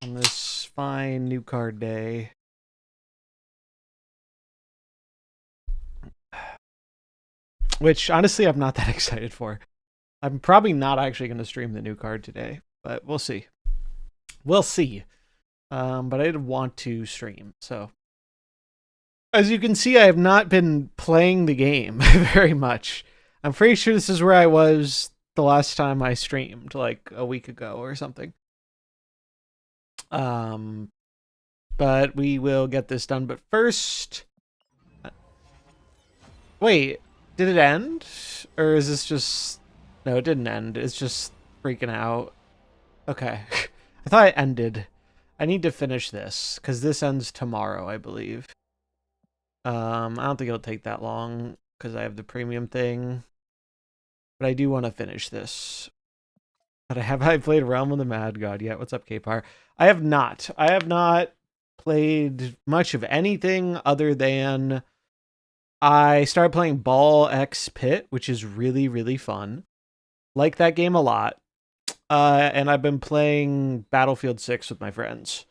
on this fine new card day. Which, honestly, I'm not that excited for. I'm probably not actually going to stream the new card today, but we'll see. We'll see. But I did want to stream, so. As you can see, I have not been playing the game very much. I'm pretty sure this is where I was the last time I streamed, like a week ago or something. But we will get this done. But first, wait, did it end? Or is this just... No, it didn't end. It's just freaking out. Okay. I thought it ended. I need to finish this, because this ends tomorrow, I believe. I don't think it'll take that long, because I have the premium thing. But I do want to finish this. But have I played Realm of the Mad God yet? What's up, K-Par? I have not. I have not played much of anything other than... I started playing Ball X Pit, which is really, really fun. Like that game a lot. And I've been playing Battlefield 6 with my friends.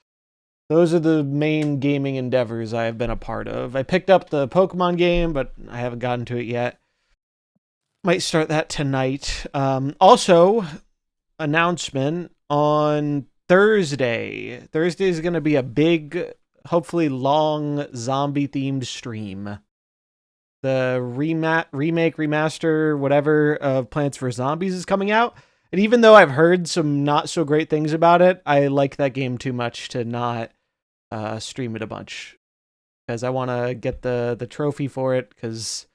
Those are the main gaming endeavors I have been a part of. I picked up the Pokemon game, but I haven't gotten to it yet. Might start that tonight. Also, announcement on Thursday. Thursday is going to be a big, hopefully long, zombie-themed stream. The remake, remaster, whatever, of Plants vs. Zombies is coming out. And even though I've heard some not so great things about it, I like that game too much to not stream it a bunch. Because I want to get the trophy for it, because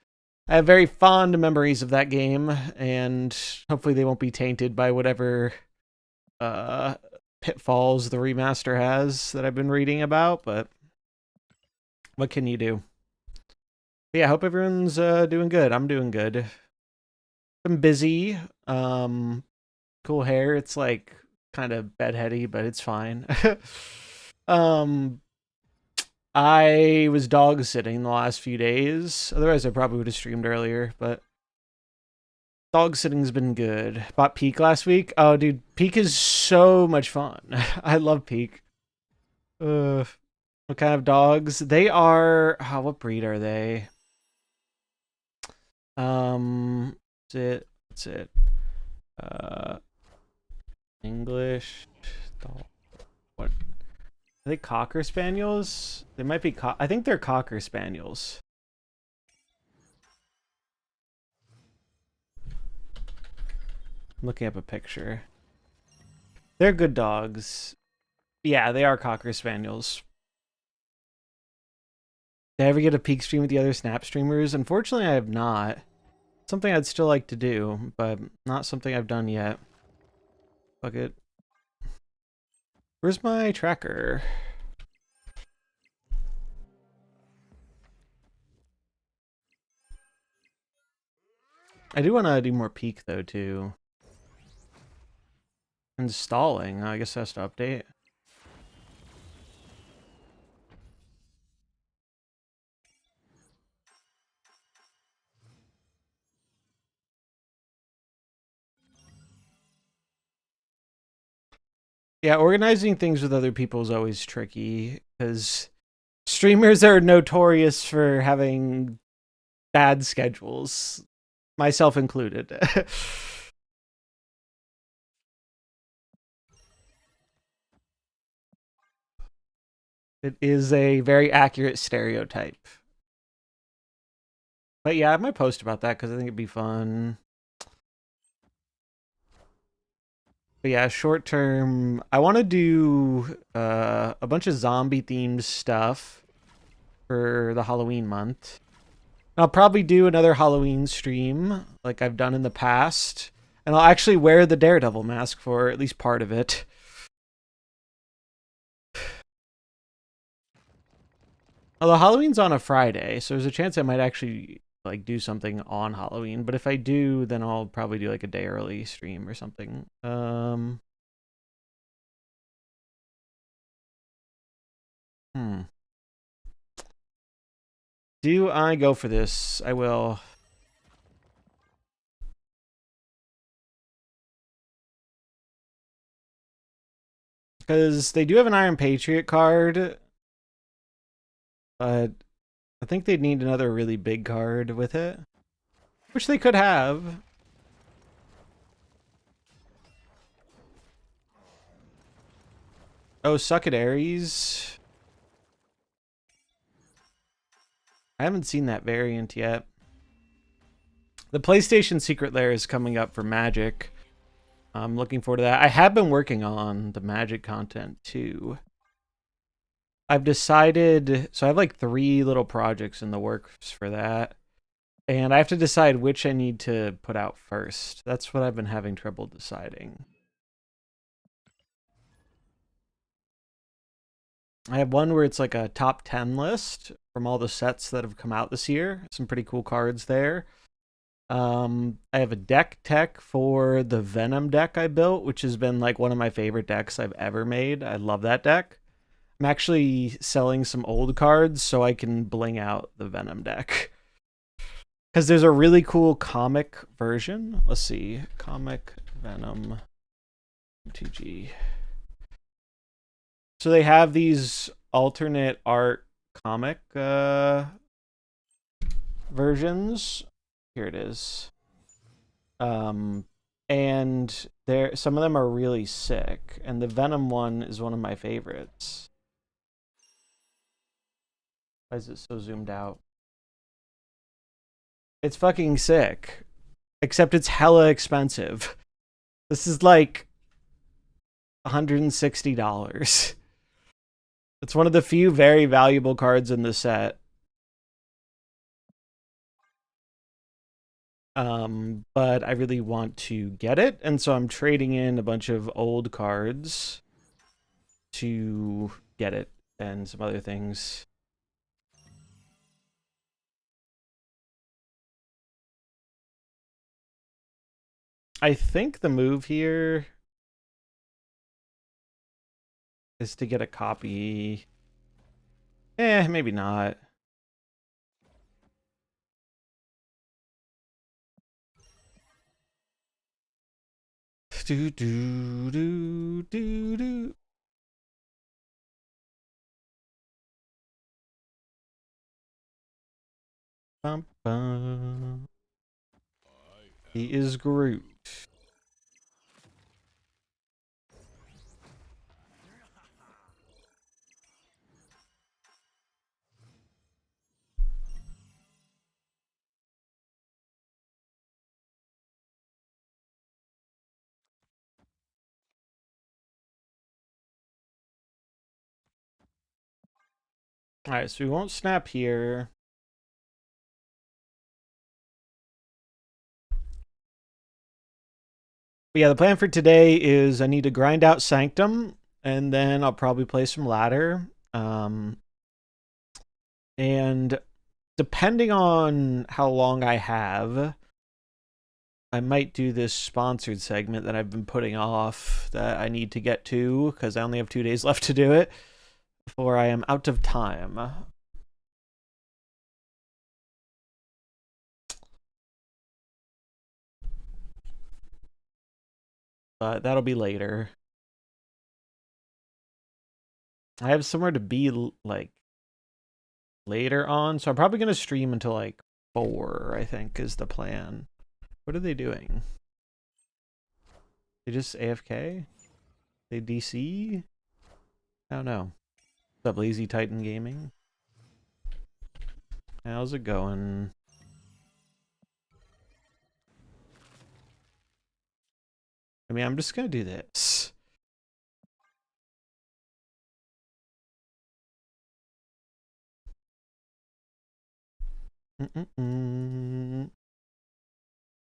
I have very fond memories of that game, and hopefully they won't be tainted by whatever pitfalls the remaster has that I've been reading about, but what can you do? But yeah, I hope everyone's doing good. I'm doing good. I'm busy. Cool hair. It's like kind of bedheady, but it's fine. I was dog sitting the last few days. Otherwise, I probably would have streamed earlier, but dog sitting's been good. Bought Peak last week. Oh, dude, Peak is so much fun. I love Peak. What kind of dogs? They are... Oh, what breed are they? What's it? English dog. What? Are they Cocker Spaniels? They might be. I think they're Cocker Spaniels. I'm looking up a picture. They're good dogs. Yeah, they are Cocker Spaniels. Did I ever get a peak stream with the other Snap streamers? Unfortunately, I have not. Something I'd still like to do, but not something I've done yet. Fuck it. Where's my tracker? I do want to do more peak, though, too. Installing. I guess that's to update. Yeah, organizing things with other people is always tricky, because streamers are notorious for having bad schedules, myself included. It is a very accurate stereotype. But yeah, I might post about that, because I think it'd be fun. But yeah, short term, I want to do a bunch of zombie-themed stuff for the Halloween month. I'll probably do another Halloween stream, like I've done in the past. And I'll actually wear the Daredevil mask for at least part of it. Although Halloween's on a Friday, so there's a chance I might actually like do something on Halloween. But if I do, then I'll probably do like a day early stream or something. Do I go for this? I will. Because they do have an Iron Patriot card, but I think they'd need another really big card with it. Which they could have. Oh, Suck It Aries. I haven't seen that variant yet. The PlayStation Secret Lair is coming up for Magic. I'm looking forward to that. I have been working on the Magic content too. I've decided, so I have like 3 little projects in the works for that. And I have to decide which I need to put out first. That's what I've been having trouble deciding. I have one where it's like a top 10 list from all the sets that have come out this year. Some pretty cool cards there. I have a deck tech for the Venom deck I built, which has been like one of my favorite decks I've ever made. I love that deck. I'm actually selling some old cards so I can bling out the Venom deck. Because there's a really cool comic version. Let's see. Comic Venom MTG. So they have these alternate art comic versions. Here it is. And some of them are really sick. And the Venom one is one of my favorites. Why is it so zoomed out? It's fucking sick. Except it's hella expensive. This is like $160. It's one of the few very valuable cards in the set. But I really want to get it, and so I'm trading in a bunch of old cards to get it and some other things. I think the move here is to get a copy. Maybe not. Do do do do do. Bum, bum. He is Groot. Alright, so we won't snap here. But yeah, the plan for today is I need to grind out Sanctum, and then I'll probably play some ladder. And depending on how long I have, I might do this sponsored segment that I've been putting off that I need to get to because I only have 2 days left to do it before I am out of time. But that'll be later. I have somewhere to be like later on, so I'm probably gonna stream until like 4, I think is the plan. What are they doing? They just AFK? They DC? I don't know. What's up, Lazy Titan Gaming? How's it going? I mean, I'm just gonna do this. I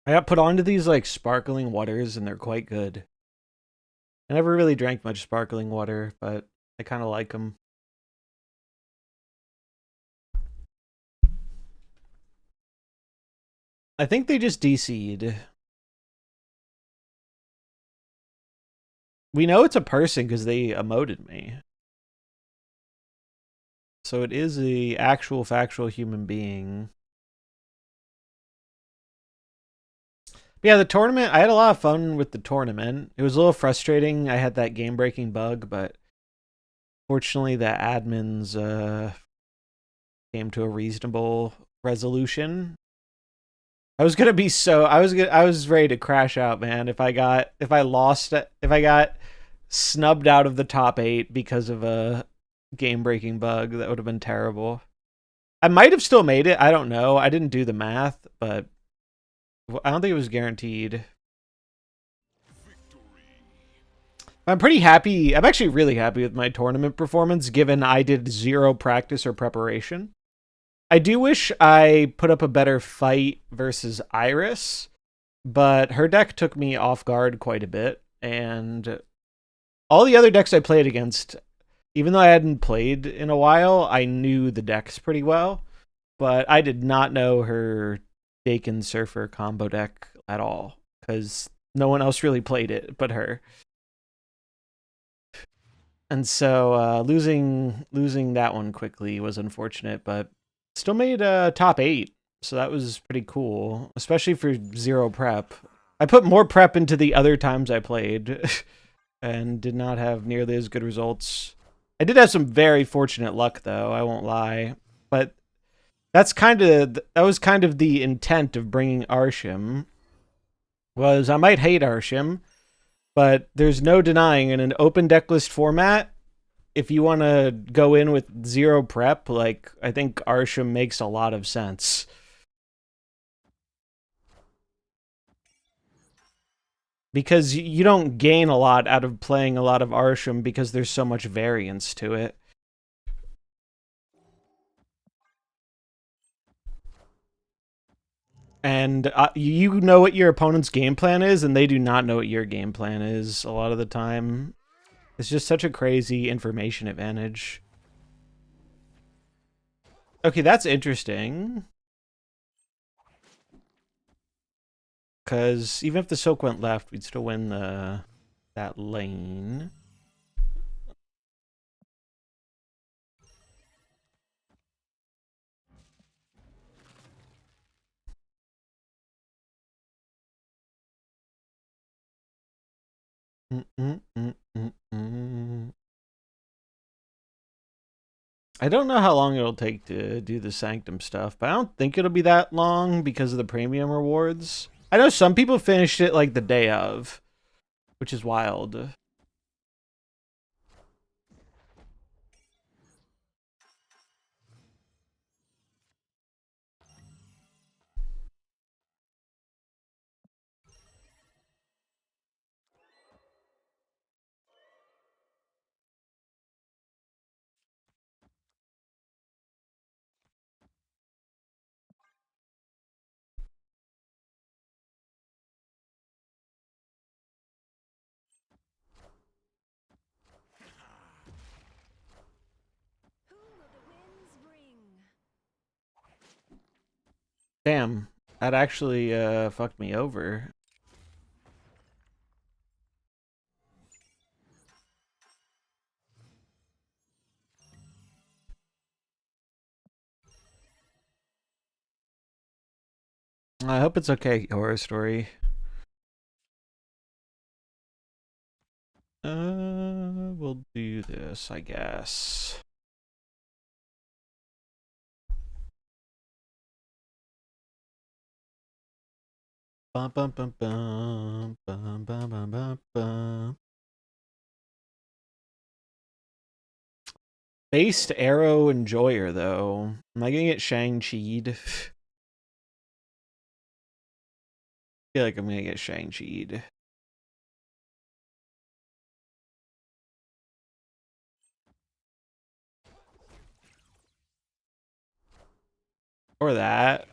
got put onto these like sparkling waters and they're quite good. I never really drank much sparkling water, but I kind of like them. I think they just DC'd. We know it's a person because they emoted me. So it is a actual factual human being. Yeah, the tournament, I had a lot of fun with the tournament. It was a little frustrating. I had that game-breaking bug, but fortunately the admins came to a reasonable resolution. I was gonna be so I was ready to crash out, man. If I got snubbed out of the top 8 because of a game-breaking bug, that would have been terrible. I might have still made it. I don't know. I didn't do the math, but I don't think it was guaranteed. I'm pretty happy. I'm actually really happy with my tournament performance, given I did 0 practice or preparation. I do wish I put up a better fight versus Iris, but her deck took me off guard quite a bit, and all the other decks I played against, even though I hadn't played in a while, I knew the decks pretty well, but I did not know her Dakin Surfer combo deck at all, because no one else really played it but her. And so losing that one quickly was unfortunate, but still made top 8, so that was pretty cool, especially for 0 prep. I put more prep into the other times I played and did not have nearly as good results. I did have some very fortunate luck, though, I won't lie. But that was kind of the intent of bringing Arshim, was I might hate Arshim, but there's no denying in an open decklist format, if you want to go in with 0 prep, like, I think Arshim makes a lot of sense. Because you don't gain a lot out of playing a lot of Arshim because there's so much variance to it. And you know what your opponent's game plan is, and they do not know what your game plan is a lot of the time. It's just such a crazy information advantage. Okay, that's interesting. Because even if the Silk went left, we'd still win that lane. I don't know how long it'll take to do the Sanctum stuff, but I don't think it'll be that long because of the premium rewards. I know some people finished it like the day of, which is wild. Damn, that actually fucked me over. I hope it's okay, horror story. We'll do this, I guess. Bum bum bum bum bum bum bum bum bum. Based Arrow Enjoyer though. Am I gonna get Shang-Chi'd? I feel like I'm gonna get Shang-Chi'd. Or that.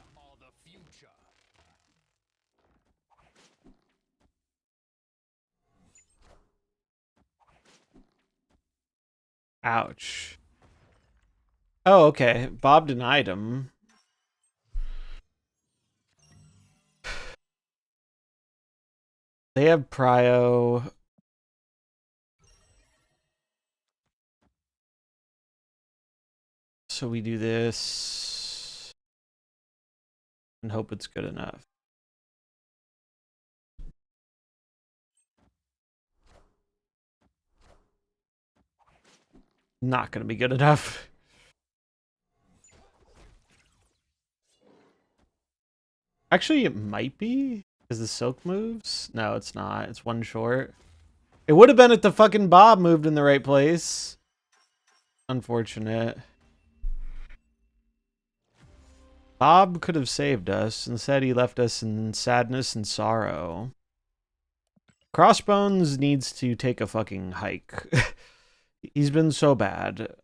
Ouch. Oh, okay. Bob denied him. They have Prio. So we do this and hope it's good enough. not going to be good enough. Actually, it might be. Is the silk moves? No, it's not. It's one short. It would have been if the fucking Bob moved in the right place. Unfortunate. Bob could have saved us. Instead, he left us in sadness and sorrow. Crossbones needs to take a fucking hike. He's been so bad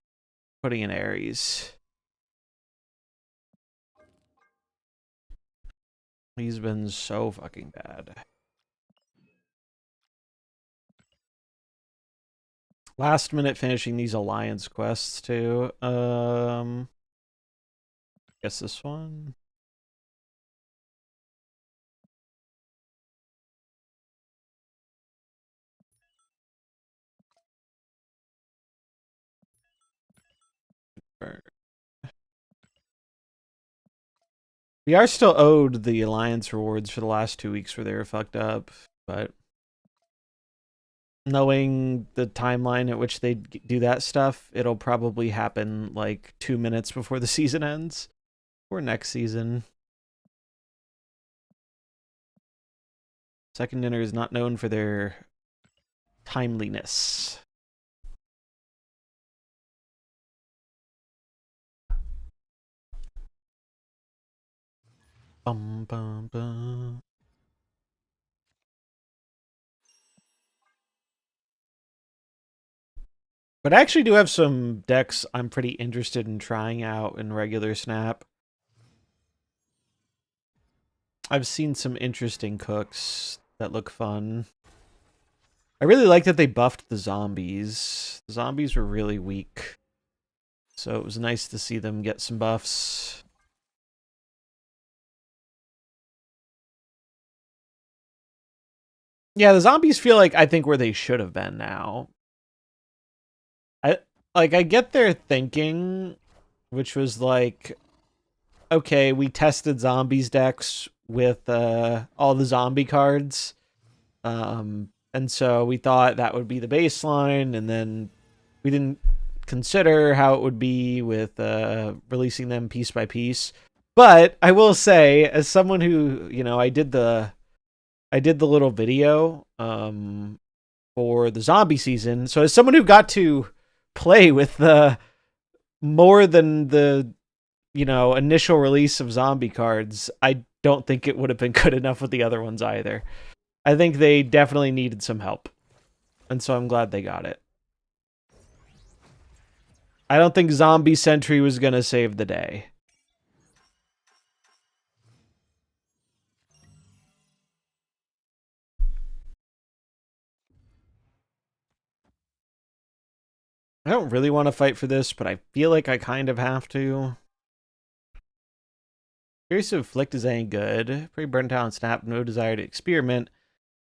putting in Ares. He's been so fucking bad. Last minute finishing these alliance quests too. Guess this one. We are still owed the alliance rewards for the last 2 weeks where they were fucked up, but knowing the timeline at which they do that stuff, it'll probably happen like 2 minutes before the season ends or next season. Second Dinner is not known for their timeliness. Bum, bum, bum. But I actually do have some decks I'm pretty interested in trying out in regular Snap. I've seen some interesting cooks that look fun. I really like that they buffed the zombies. The zombies were really weak. So it was nice to see them get some buffs. Yeah, the zombies feel like I think where they should have been now. I get their thinking, which was like, okay, we tested zombies decks with all the zombie cards. And so we thought that would be the baseline, and then we didn't consider how it would be with releasing them piece by piece. But I will say, as someone who, I did the little video for the zombie season. So as someone who got to play with the more than the initial release of zombie cards, I don't think it would have been good enough with the other ones either. I think they definitely needed some help. And so I'm glad they got it. I don't think Zombie Sentry was going to save the day. I don't really want to fight for this, but I feel like I kind of have to. Curious if Afflict is any good. Pretty burnt out on Snap, no desire to experiment.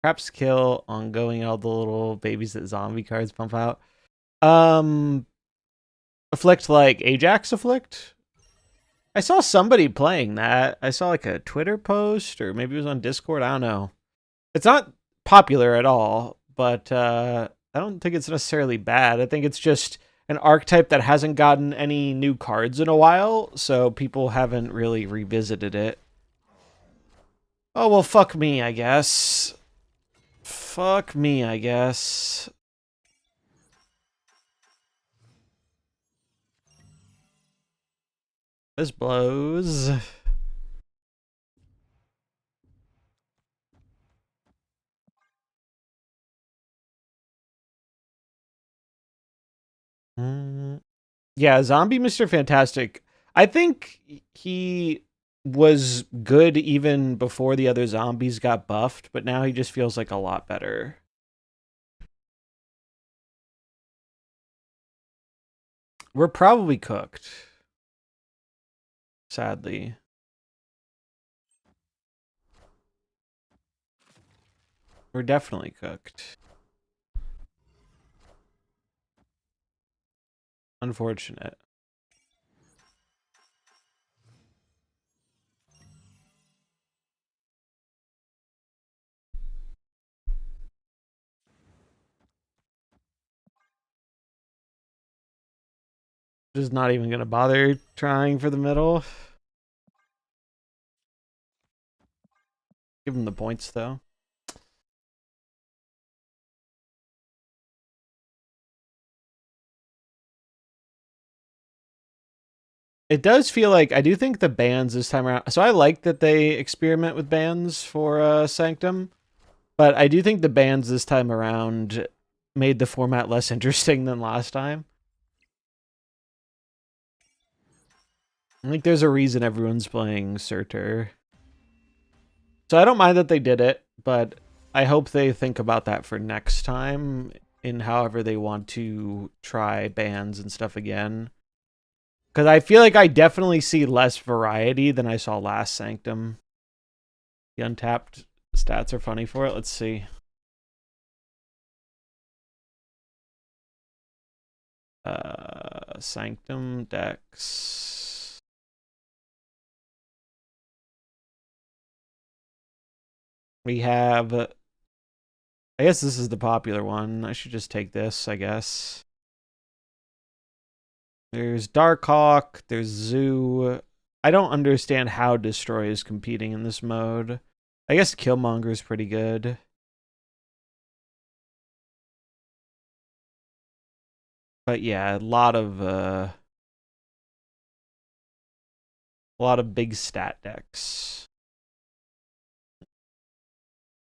Perhaps kill ongoing all the little babies that zombie cards pump out. Afflict like Ajax Afflict? I saw somebody playing that. I saw like a Twitter post, or maybe it was on Discord. I don't know. It's not popular at all, but I don't think it's necessarily bad. I think it's just an archetype that hasn't gotten any new cards in a while, so people haven't really revisited it. Oh, well, fuck me, I guess. Fuck me, I guess. This blows. Yeah, Zombie Mr. Fantastic. I think he was good even before the other zombies got buffed, but now he just feels like a lot better. We're probably cooked. Sadly. We're definitely cooked. Unfortunate. Just not even gonna bother trying for the middle. Give him the points though. It does feel like I do think the bans this time around. So I like that they experiment with bans for Sanctum, but I do think the bans this time around made the format less interesting than last time. I think there's a reason everyone's playing Surtur. So I don't mind that they did it, but I hope they think about that for next time in however they want to try bans and stuff again. Because I feel like I definitely see less variety than I saw last Sanctum. The untapped stats are funny for it. Let's see. Sanctum decks. We have... I guess this is the popular one. I should just take this, I guess. There's Darkhawk, there's Zoo. I don't understand how Destroy is competing in this mode. I guess Killmonger is pretty good. But yeah, a lot of big stat decks.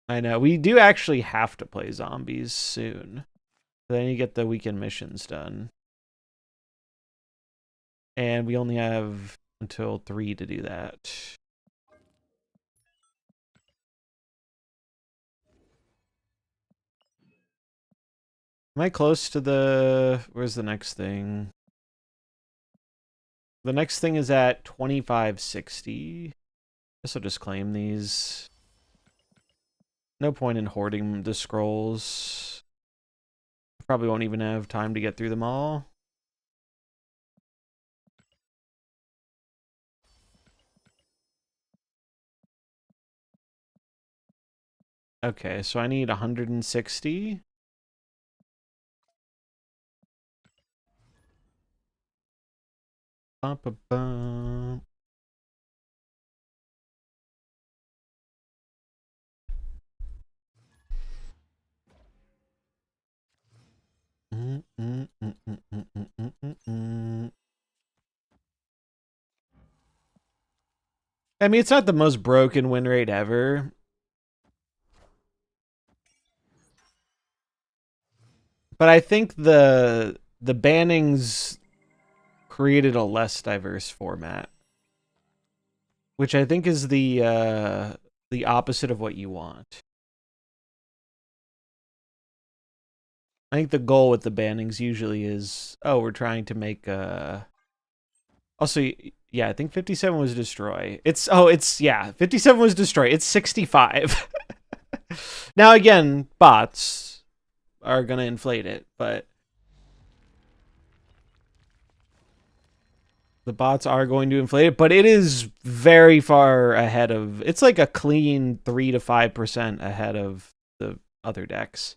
I know. We do actually have to play zombies soon. Then you get the weekend missions done. And we only have until 3 to do that. Am I close to the... Where's the next thing? The next thing is at 2560. Guess I'll just claim these. No point in hoarding the scrolls. Probably won't even have time to get through them all. Okay, so I need 160. Bum. I mean, it's not the most broken win rate ever. But I think the bannings created a less diverse format, which I think is the opposite of what you want. I think the goal with the bannings usually is, oh, we're trying to make also, yeah, I think 57 was destroy. Yeah, 57 was destroy. It's 65. Now again, bots are gonna inflate it, but the bots are going to inflate it, but it is very far ahead of... It's like a clean 3 to 5% ahead of the other decks.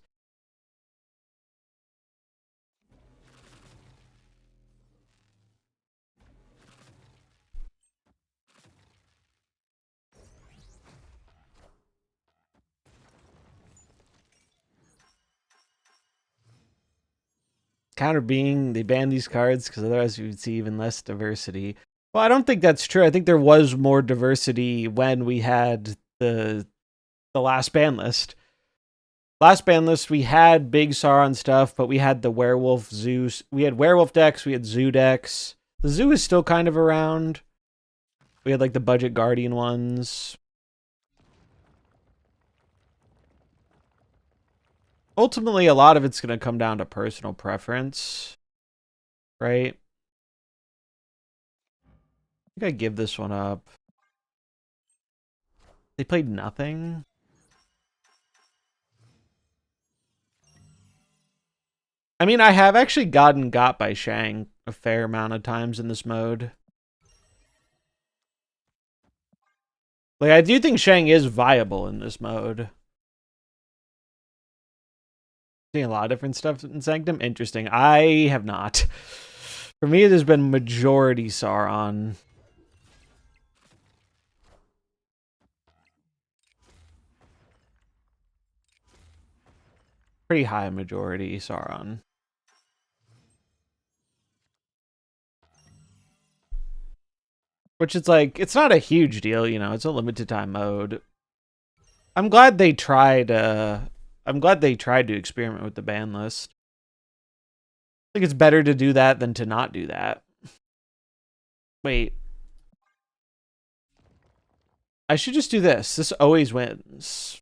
Counter being they banned these cards because otherwise we would see even less diversity. Well, I don't think that's true. I think there was more diversity when we had the last ban list. Last ban list, we had big Sauron stuff, but we had the werewolf Zeus. We had werewolf decks, we had zoo decks. The zoo is still kind of around. We had like the budget guardian ones. Ultimately, a lot of it's going to come down to personal preference, right? I think I give this one up. They played nothing. I mean, I have actually gotten got by Shang a fair amount of times in this mode. Like, I do think Shang is viable in this mode. Seeing a lot of different stuff in Sanctum. Interesting. I have not. For me, it has been majority Sauron. Pretty high majority Sauron. Which is like, it's not a huge deal, you know, it's a limited time mode. I'm glad they tried, to experiment with the ban list. I think it's better to do that than to not do that. Wait. I should just do this. This always wins.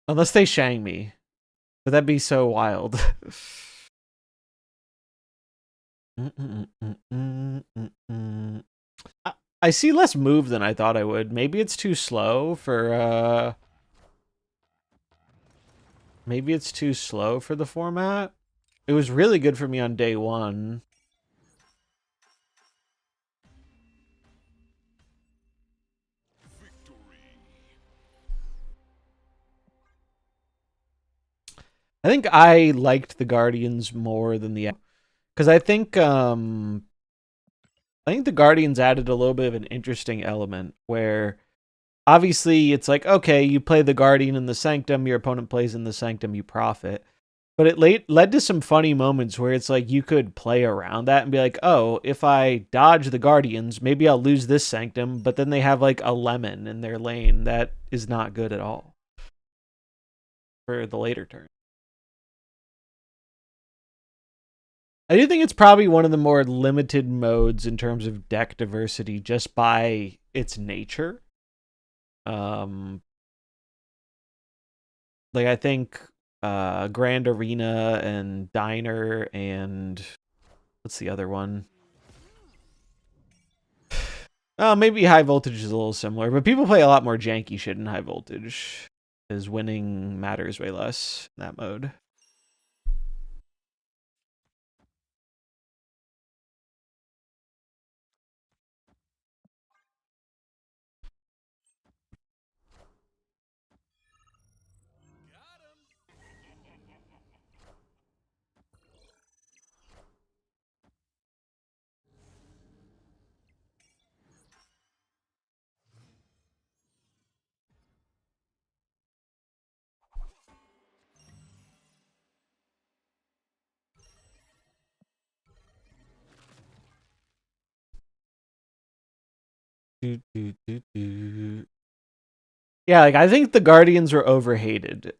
Unless they Shang me. But that'd be so wild. I see less move than I thought I would. Maybe it's too slow for, maybe it's too slow for the format. It was really good for me on day one. I think I liked the Guardians more than the... Because I think the Guardians added a little bit of an interesting element where obviously it's like, okay, you play the Guardian in the Sanctum, your opponent plays in the Sanctum, you profit. But it led to some funny moments where it's like you could play around that and be like, oh, if I dodge the Guardians, maybe I'll lose this Sanctum, but then they have like a lemon in their lane that is not good at all for the later turn. I do think it's probably one of the more limited modes in terms of deck diversity just by its nature. Like I think Grand Arena and Diner and what's the other one? Oh, maybe High Voltage is a little similar, but people play a lot more janky shit in High Voltage, because winning matters way less in that mode. Yeah, like I think the Guardians were overhated.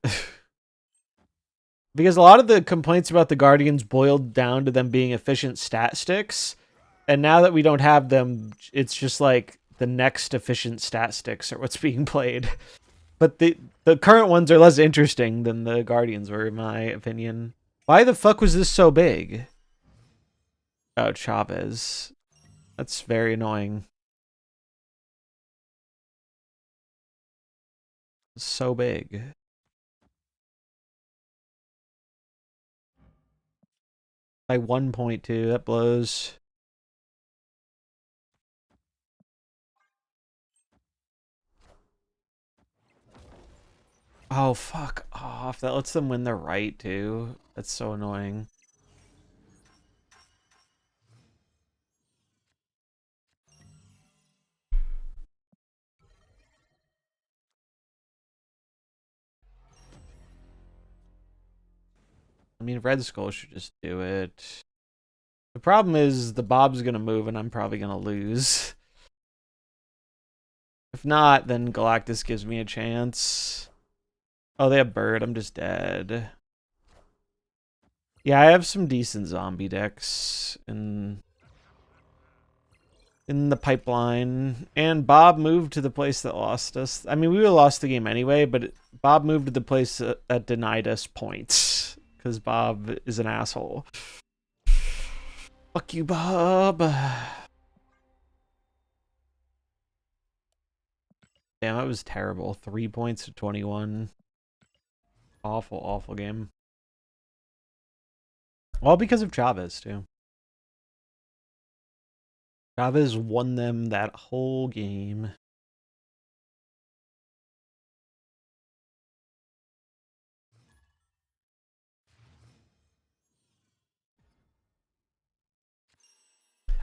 Because a lot of the complaints about the Guardians boiled down to them being efficient stat sticks. And now that we don't have them, it's just like the next efficient stat sticks are what's being played. But the current ones are less interesting than the Guardians were, in my opinion. Why the fuck was this so big? Oh, Chavez. That's very annoying. So big. By 1.2, that blows. Oh, fuck off. That lets them win their right, too. That's so annoying. I mean, Red Skull should just do it. The problem is the Bob's gonna move and I'm probably gonna lose. If not, then Galactus gives me a chance. Oh, they have Bird. I'm just dead. Yeah, I have some decent zombie decks in the pipeline. And Bob moved to the place that lost us. I mean, we would have lost the game anyway, but Bob moved to the place that denied us points. Because Bob is an asshole. Fuck you, Bob. Damn, that was terrible. 3 points to 21. Awful, awful game. All because of Chavez, too. Chavez won them that whole game.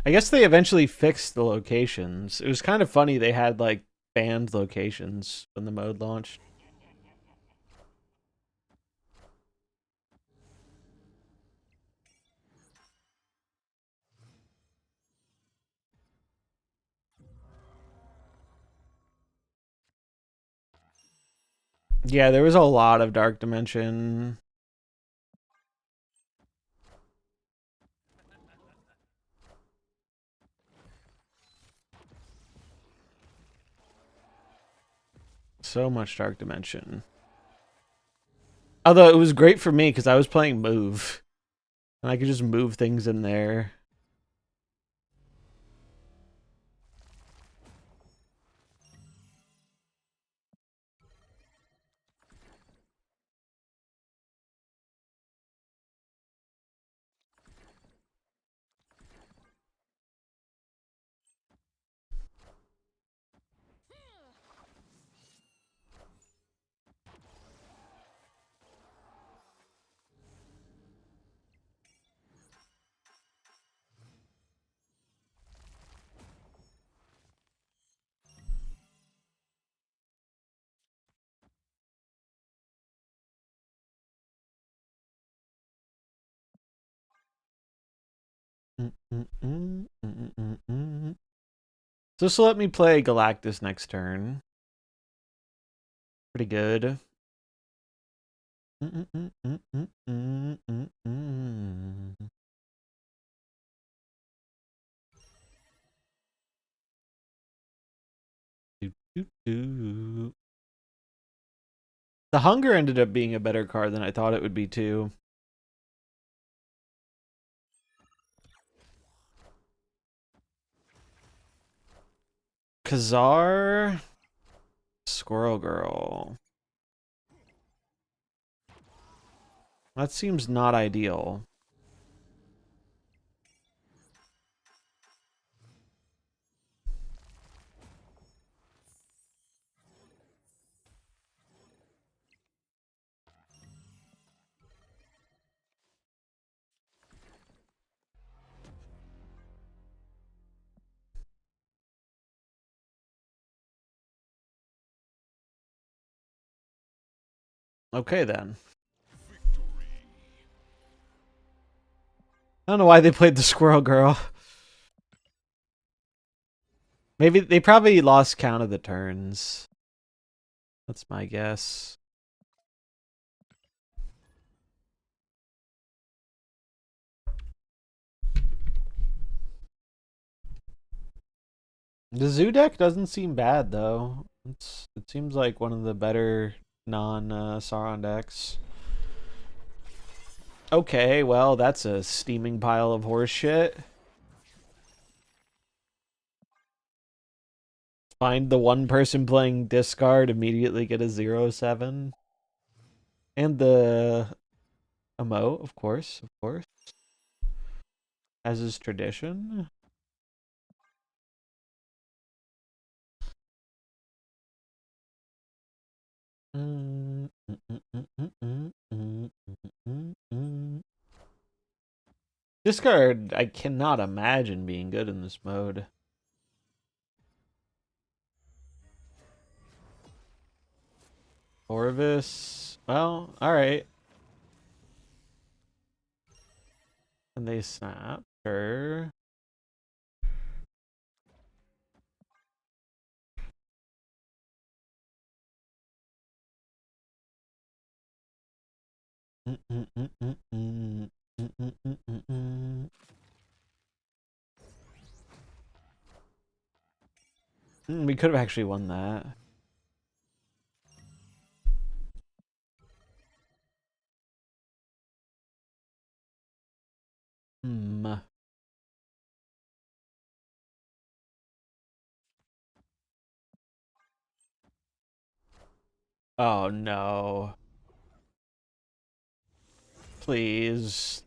I guess they eventually fixed the locations. It was kind of funny they had like banned locations when the mode launched. Yeah, there was a lot of Dark Dimension. So much Dark Dimension. Although it was great for me because I was playing Move. And I could just move things in there. So this will let me play Galactus next turn. Pretty good. The Hunger ended up being a better card than I thought it would be too. Kazar, Squirrel Girl. That seems not ideal. Okay then. I don't know why they played the Squirrel Girl. Maybe they probably lost count of the turns. That's my guess. The Zoo deck doesn't seem bad though. It seems like one of the better non-Sauron decks. Okay, well that's a steaming pile of horse shit. Find the one person playing discard, immediately get a 0/7. And the emote, of course, as is tradition. Discard, I cannot imagine being good in this mode. Orvis, well, alright. And they snap, sure. We could have actually won that. Oh no. Please.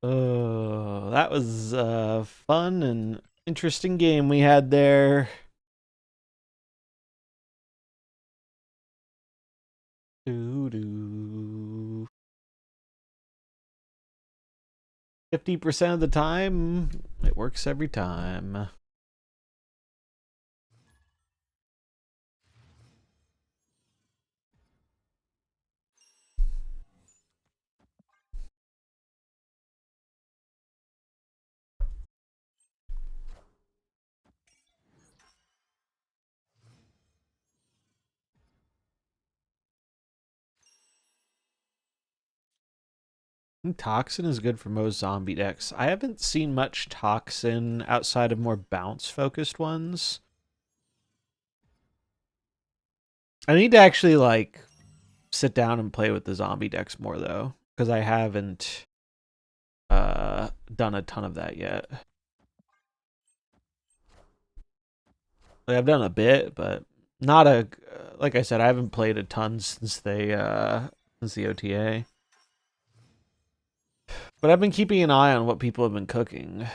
Oh, that was a fun and interesting game we had there. Do do. 50% of the time, it works every time. Toxin is good for most zombie decks. I haven't seen much Toxin outside of more bounce focused ones. I need to actually like sit down and play with the zombie decks more though, because I haven't done a ton of that yet. Like, I've done a bit, but not a like I said, I haven't played a ton since the OTA. But I've been keeping an eye on what people have been cooking.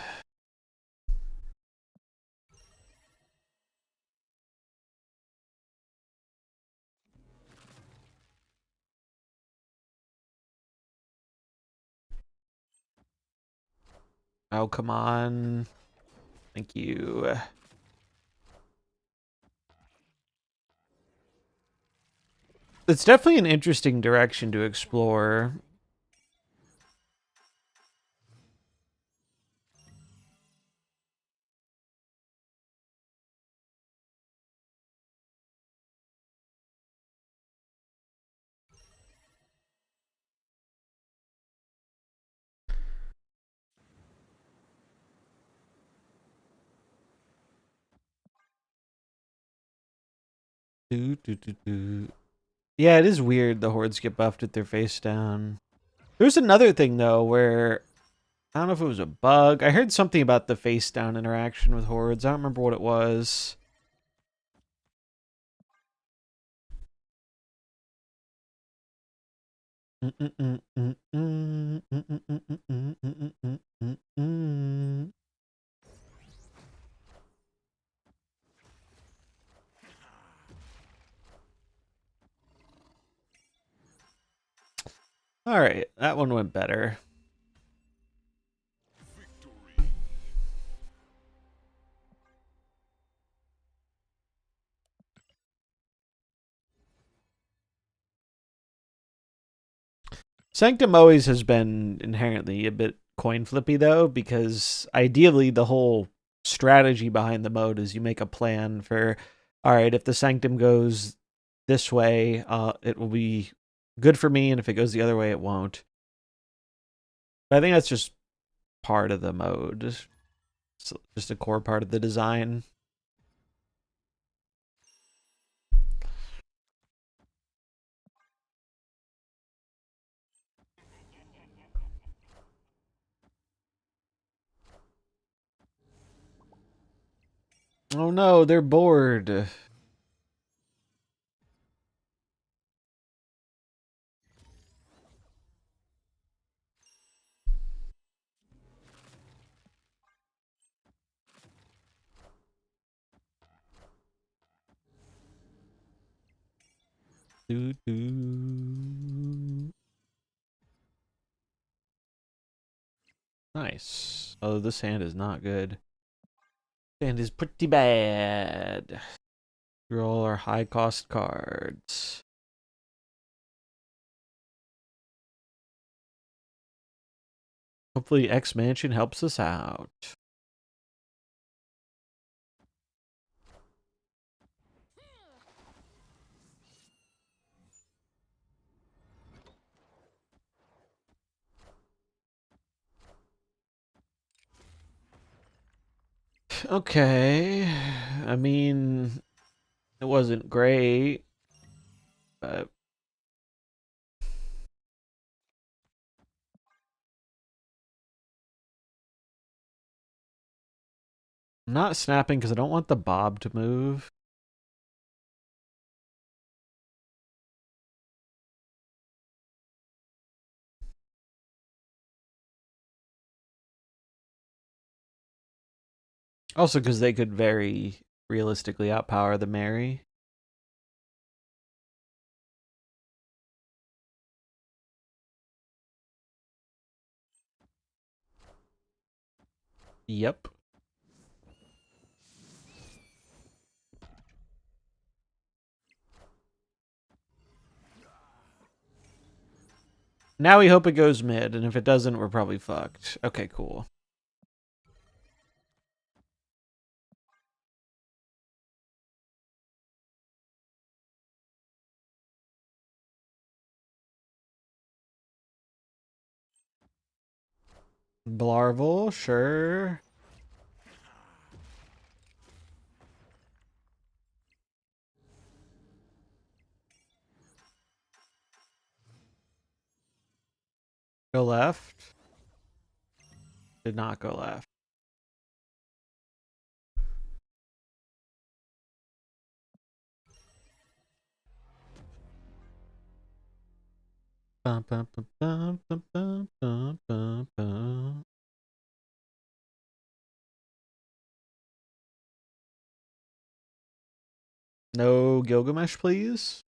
Oh, come on. Thank you. It's definitely an interesting direction to explore. Do, do, do, do. Yeah, it is weird the hordes get buffed with their face down. There's another thing, though, where I don't know if it was a bug. I heard something about the face down interaction with hordes. I don't remember what it was. All right, that one went better. Sanctum always has been inherently a bit coin flippy though, because ideally the whole strategy behind the mode is you make a plan for, all right, if the Sanctum goes this way, it will be good for me, and if it goes the other way, it won't. But I think that's just part of the mode. It's just a core part of the design. Oh no, they're bored. Do, do. Nice. Oh, this hand is not good. Hand is pretty bad. Roll our high cost cards. Hopefully X Mansion helps us out. Okay. I mean, it wasn't great, but I'm not snapping because I don't want the bob to move. Also, because they could very realistically outpower the Mary. Yep. Now we hope it goes mid, and if it doesn't, we're probably fucked. Okay, cool. Blarvel, sure. Go left. Did not go left. Bum, bum, bum, bum, bum, bum, bum, bum, bum. No Gilgamesh, please.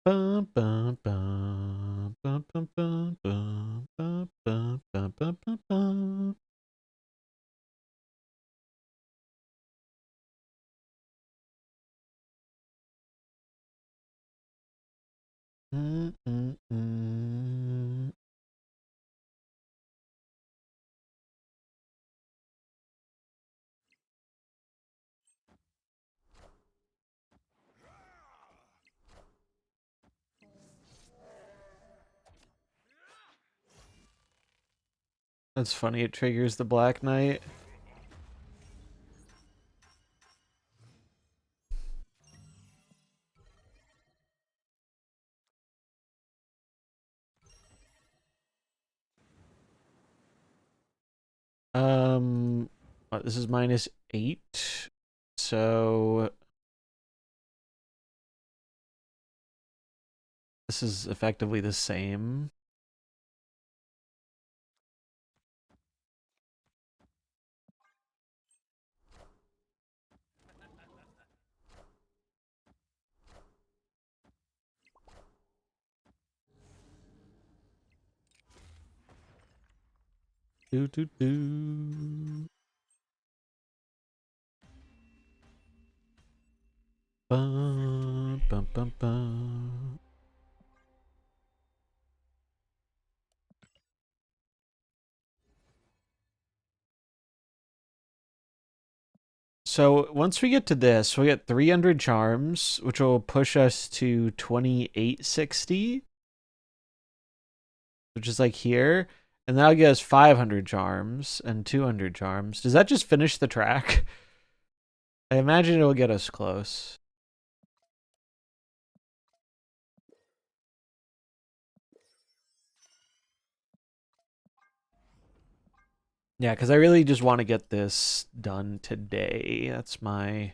Bum, bum, bum, bum, bum, bum, bum, bum, bum, bum, bum, bum, bum. Mm, mm, mm. That's funny. It triggers the Black Knight. This is -8. So this is effectively the same. Do do do. Bum, bum, bum, bum. So once we get to this, we'll get 300 charms, which will push us to 2860, which is like here. And that'll get us 500 charms and 200 charms. Does that just finish the track? I imagine it'll get us close. Yeah, because I really just want to get this done today. That's my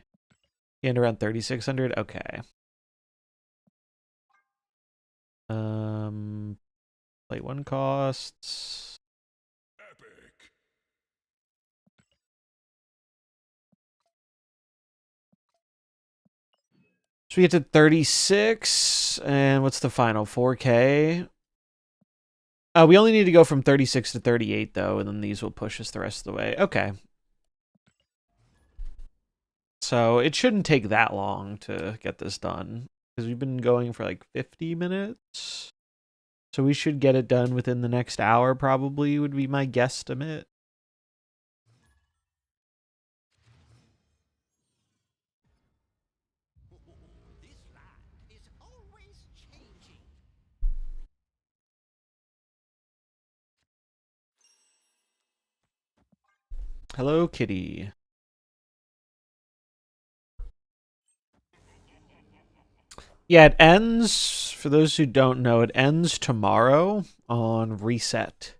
end around 3600. Okay. Plate 1 costs. Epic. So we get to 36, and what's the final? 4K. We only need to go from 36 to 38 though, and then these will push us the rest of the way. Okay. So it shouldn't take that long to get this done, because we've been going for like 50 minutes. So we should get it done within the next hour, probably, would be my guesstimate. This land is always changing. Hello, kitty. Yeah, it ends, for those who don't know, it ends tomorrow on reset.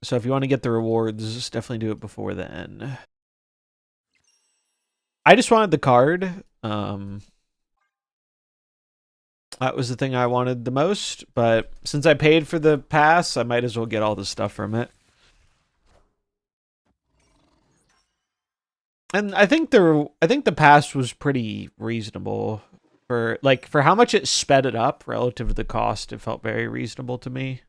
So if you want to get the rewards, definitely do it before then. I just wanted the card. That was the thing I wanted the most, but since I paid for the pass, I might as well get all the stuff from it. And I think the pass was pretty reasonable. For how much it sped it up relative to the cost, it felt very reasonable to me.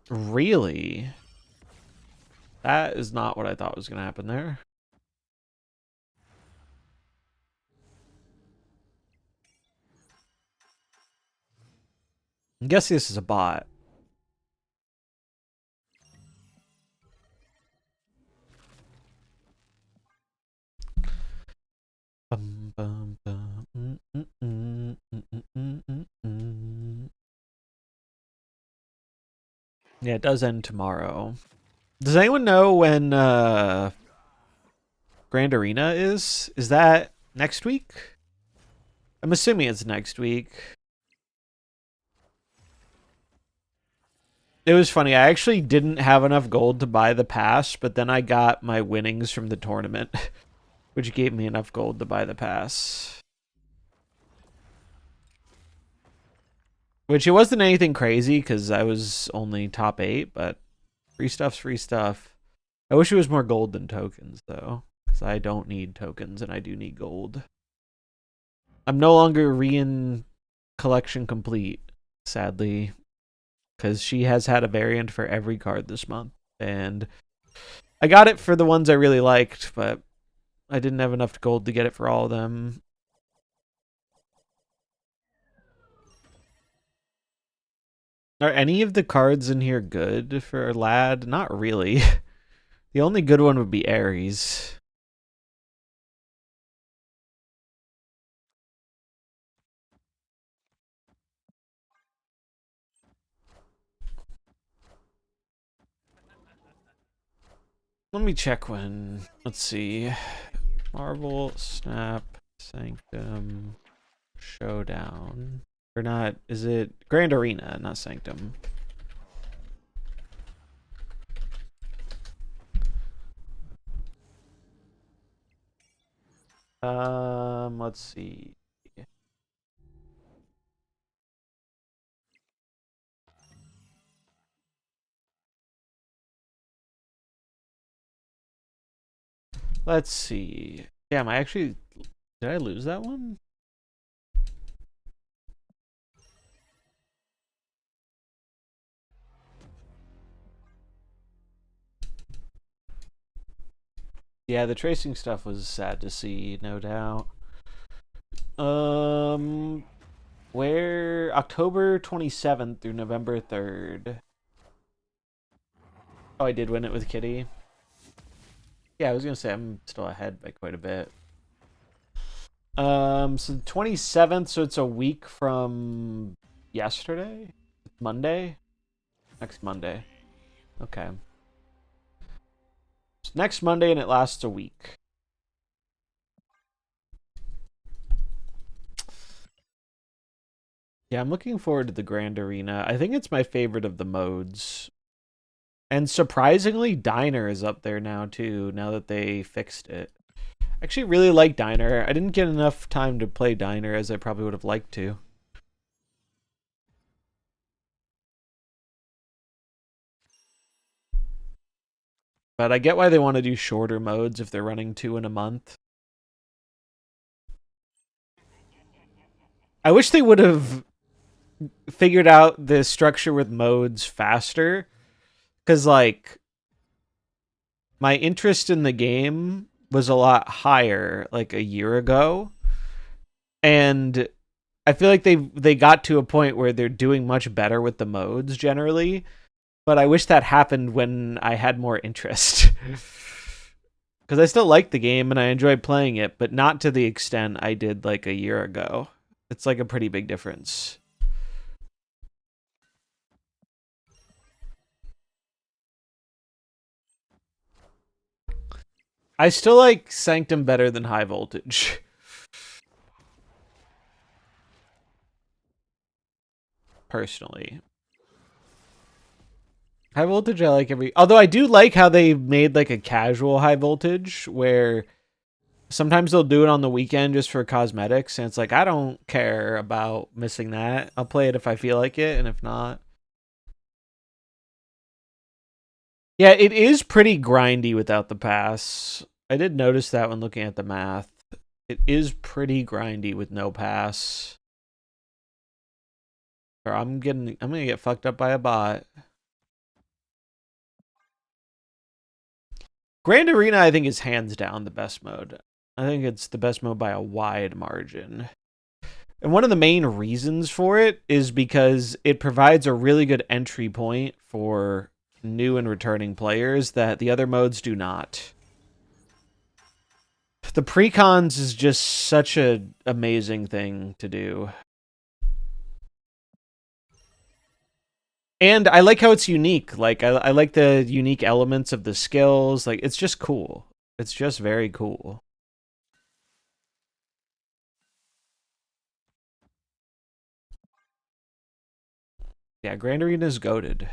Really? That is not what I thought was going to happen there. I guess this is a bot. Yeah, it does end tomorrow. Does anyone know when Grand Arena is? Is that next week? I'm assuming it's next week. It was funny. I actually didn't have enough gold to buy the pass, but then I got my winnings from the tournament, which gave me enough gold to buy the pass. Which it wasn't anything crazy because I was only top 8, but free stuff's free stuff. I wish it was more gold than tokens, though, because I don't need tokens and I do need gold. I'm no longer Rian collection complete, sadly, because she has had a variant for every card this month. And I got it for the ones I really liked, but I didn't have enough gold to get it for all of them. Are any of the cards in here good for Lad? Not really. The only good one would be Ares. Let me check when. Let's see. MarvelSnap Sanctum Showdown. Or not. Is it Grand Arena, not Sanctum? Let's see. Let's see. Damn, I actually did I lose that one? Yeah, the tracing stuff was sad to see, no doubt. Where October 27th through November 3rd. Oh, I did win it with Kitty. Yeah, I was gonna say I'm still ahead by quite a bit. So the 27th, so it's a week from yesterday? Monday? Next Monday. Okay. It's next Monday and it lasts a week. Yeah, I'm looking forward to the Grand Arena. I think it's my favorite of the modes. And surprisingly, Diner is up there now too, now that they fixed it. I actually really like Diner. I didn't get enough time to play Diner as I probably would have liked to. But I get why they want to do shorter modes if they're running 2 in a month. I wish they would have figured out the structure with modes faster. Because, like, my interest in the game was a lot higher, like, a year ago. And I feel like they got to a point where they're doing much better with the modes generally. But I wish that happened when I had more interest. Because I still like the game and I enjoy playing it, but not to the extent I did like a year ago. It's like a pretty big difference. I still like Sanctum better than High Voltage. Personally. High Voltage I like every... Although I do like how they made like a casual High Voltage where sometimes they'll do it on the weekend just for cosmetics, and it's like, I don't care about missing that. I'll play it if I feel like it, and if not... Yeah, it is pretty grindy without the pass. I did notice that when looking at the math. It is pretty grindy with no pass. Or I'm gonna get fucked up by a bot. Grand Arena, I think, is hands down the best mode. I think it's the best mode by a wide margin. And one of the main reasons for it is because it provides a really good entry point for new and returning players that the other modes do not. The precons is just such an amazing thing to do. And I like how it's unique. Like, I like the unique elements of the skills. Like, it's just cool. It's just very cool. Yeah, Grand Arena is goated.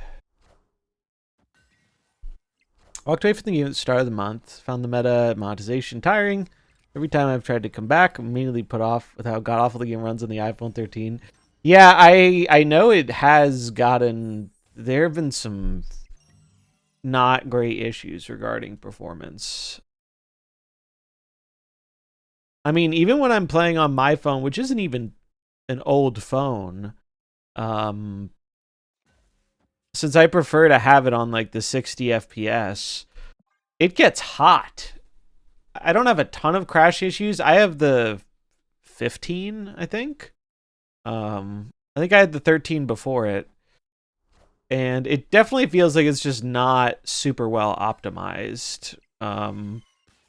Walked away from the game at the start of the month. Found the meta monetization tiring. Every time I've tried to come back, I'm immediately put off with how god awful the game runs on the iPhone 13. Yeah, I know it has gotten... There have been some not great issues regarding performance. I mean, even when I'm playing on my phone, which isn't even an old phone, since I prefer to have it on like the 60 FPS, it gets hot. I don't have a ton of crash issues. I have the 15, I think. I think I had the 13 before it. And it definitely feels like it's just not super well optimized. And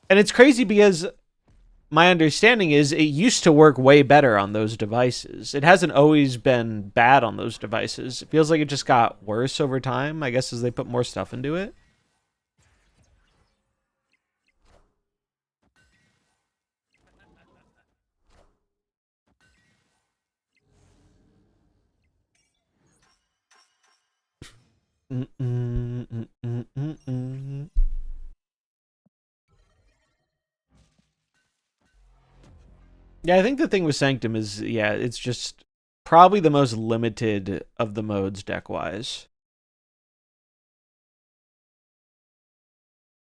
it's crazy because my understanding is it used to work way better on those devices. It hasn't always been bad on those devices. It feels like it just got worse over time, I guess, as they put more stuff into it. Yeah, I think the thing with Sanctum is, yeah, it's just probably the most limited of the modes deck-wise.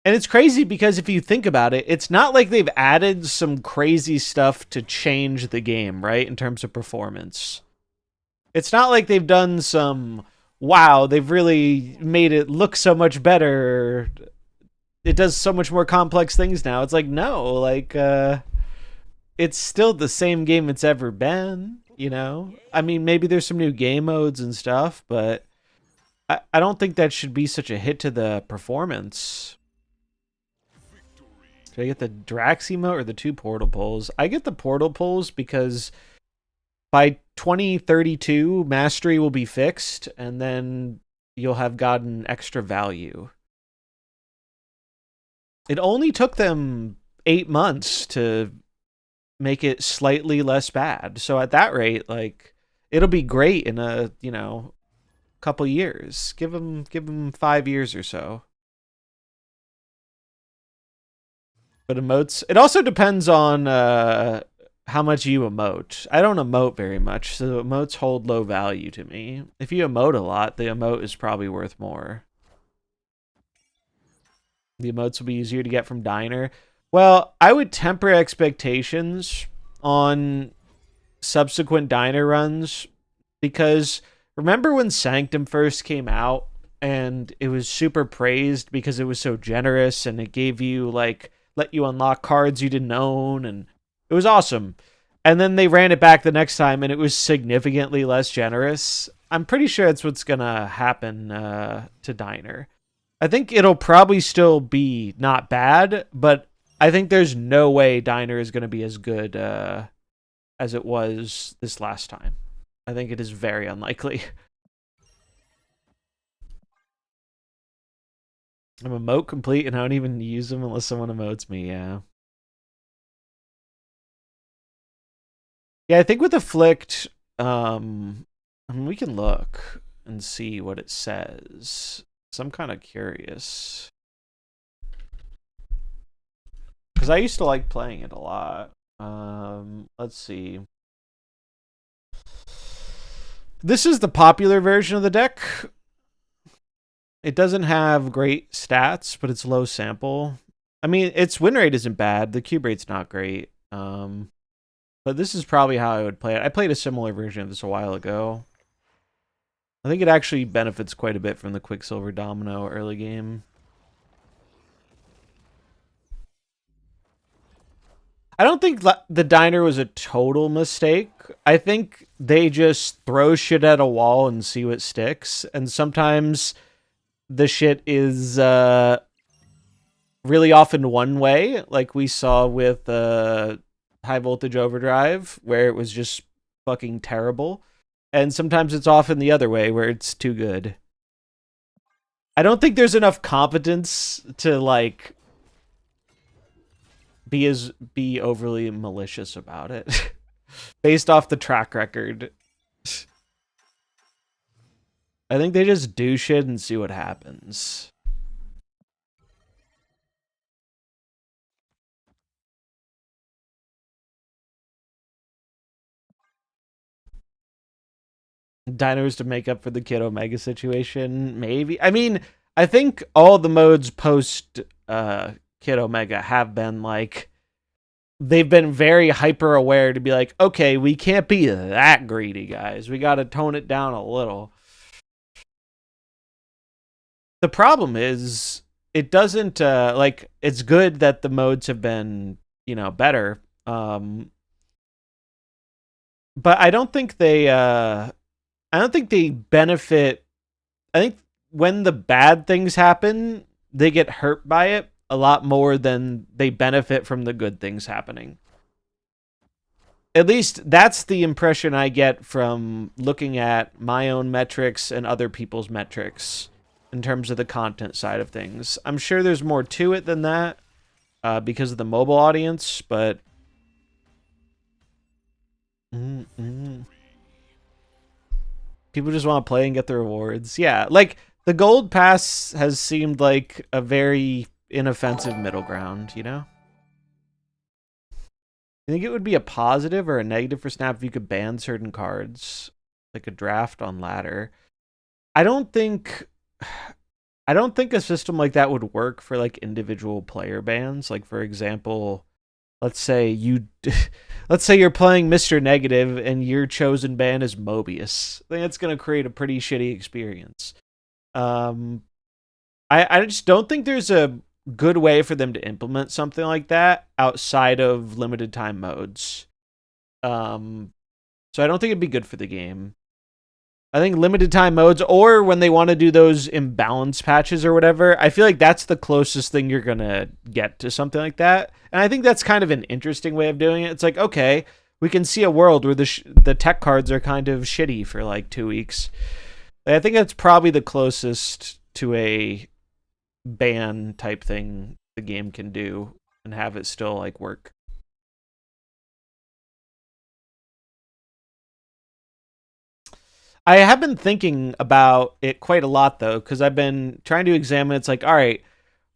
And it's crazy because if you think about it, it's not like they've added some crazy stuff to change the game, right, in terms of performance. It's not like they've done some, wow, they've really made it look so much better. It does so much more complex things now. It's like, no, like, it's still the same game it's ever been, you know? I mean, maybe there's some new game modes and stuff, but I don't think that should be such a hit to the performance. Do I get the Drax emote or the 2 portal pulls? I get the portal pulls because by 2032, Mastery will be fixed, and then you'll have gotten extra value. It only took them 8 months to make it slightly less bad. So at that rate, like, it'll be great in a, you know, couple years. Give them 5 years or so. But emotes, it also depends on how much you emote. I don't emote very much, so emotes hold low value to me. If you emote a lot, the emote is probably worth more. The emotes will be easier to get from Diner. Well, I would temper expectations on subsequent Diner runs because remember when Sanctum first came out and it was super praised because it was so generous and it gave you like let you unlock cards you didn't own and it was awesome. And then they ran it back the next time and it was significantly less generous. I'm pretty sure that's what's gonna happen to Diner. I think it'll probably still be not bad, but I think there's no way Diner is going to be as good as it was this last time. I think it is very unlikely. I'm emote complete and I don't even use them unless someone emotes me, yeah. Yeah, I think with Afflict, I mean, we can look and see what it says. So I'm kind of curious. Because I used to like playing it a lot. Let's see. This is the popular version of the deck. It doesn't have great stats, but it's low sample. I mean, its win rate isn't bad. The cube rate's not great. But this is probably how I would play it. I played a similar version of this a while ago. I think it actually benefits quite a bit from the Quicksilver Domino early game. I don't think the diner was a total mistake. I think they just throw shit at a wall and see what sticks. And sometimes the shit is really often one way, like we saw with High Voltage Overdrive, where it was just fucking terrible. And sometimes it's often the other way, where it's too good. I don't think there's enough competence to, like, be overly malicious about it. Based off the track record. I think they just do shit and see what happens. Dinos to make up for the Kid Omega situation, maybe. I mean, I think all the modes post Kid Omega have been like, they've been very hyper aware to be like, okay, we can't be that greedy, guys. We got to tone it down a little. The problem is, it doesn't like, it's good that the modes have been, you know, better. But I don't think they benefit. I think when the bad things happen, they get hurt by it a lot more than they benefit from the good things happening. At least that's the impression I get from looking at my own metrics and other people's metrics in terms of the content side of things. I'm sure there's more to it than that because of the mobile audience, but people just want to play and get the rewards. Yeah, like the gold pass has seemed like a very inoffensive middle ground, you know? You think it would be a positive or a negative for Snap if you could ban certain cards, like a draft on ladder? I don't think a system like that would work for like individual player bans. Like, for example, let's say you're playing Mr. Negative and your chosen ban is Mobius. I think that's going to create a pretty shitty experience. I just don't think there's a good way for them to implement something like that outside of limited time modes. So I don't think it'd be good for the game. I think limited time modes, or when they want to do those imbalance patches or whatever, I feel like that's the closest thing you're going to get to something like that. And I think that's kind of an interesting way of doing it. It's like, okay, we can see a world where the tech cards are kind of shitty for like 2 weeks. I think that's probably the closest to a ban type thing the game can do and have it still like work. I have been thinking about it quite a lot though, because I've been trying to examine. It's like, all right,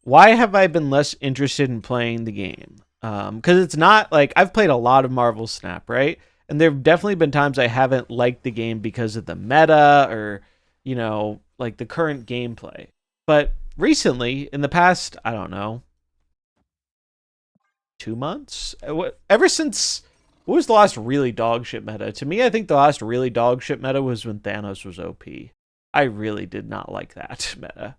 why have I been less interested in playing the game? Because it's not like I've played a lot of Marvel Snap, right? And there have definitely been times I haven't liked the game because of the meta or, you know, like the current gameplay. But recently, in the past, I don't know, 2 months, ever since. What was the last really dog shit meta? To me, I think the last really dog shit meta was when Thanos was OP. I really did not like that meta.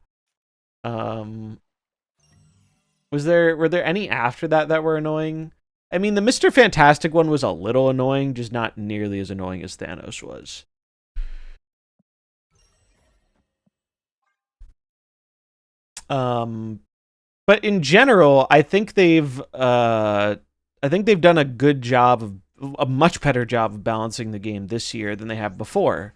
Were there any after that were annoying? I mean, the Mr. Fantastic one was a little annoying, just not nearly as annoying as Thanos was. But in general, I think they've done a good job a much better job of balancing the game this year than they have before.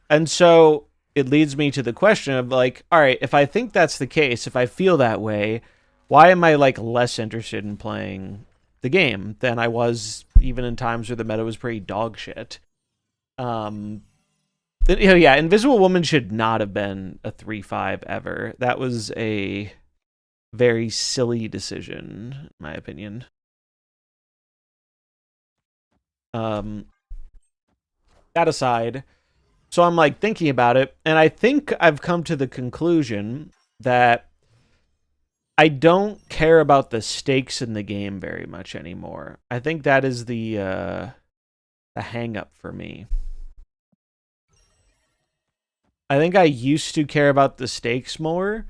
And so it leads me to the question of like, all right, if I think that's the case, if I feel that way, why am I like less interested in playing the game than I was even in times where the meta was pretty dog shit? Yeah, Invisible Woman should not have been a 3-5 ever. That was a very silly decision, in my opinion. That aside, so I'm like thinking about it, and I think I've come to the conclusion that I don't care about the stakes in the game very much anymore. I think that is the hang up for me. I think I used to care about the stakes more,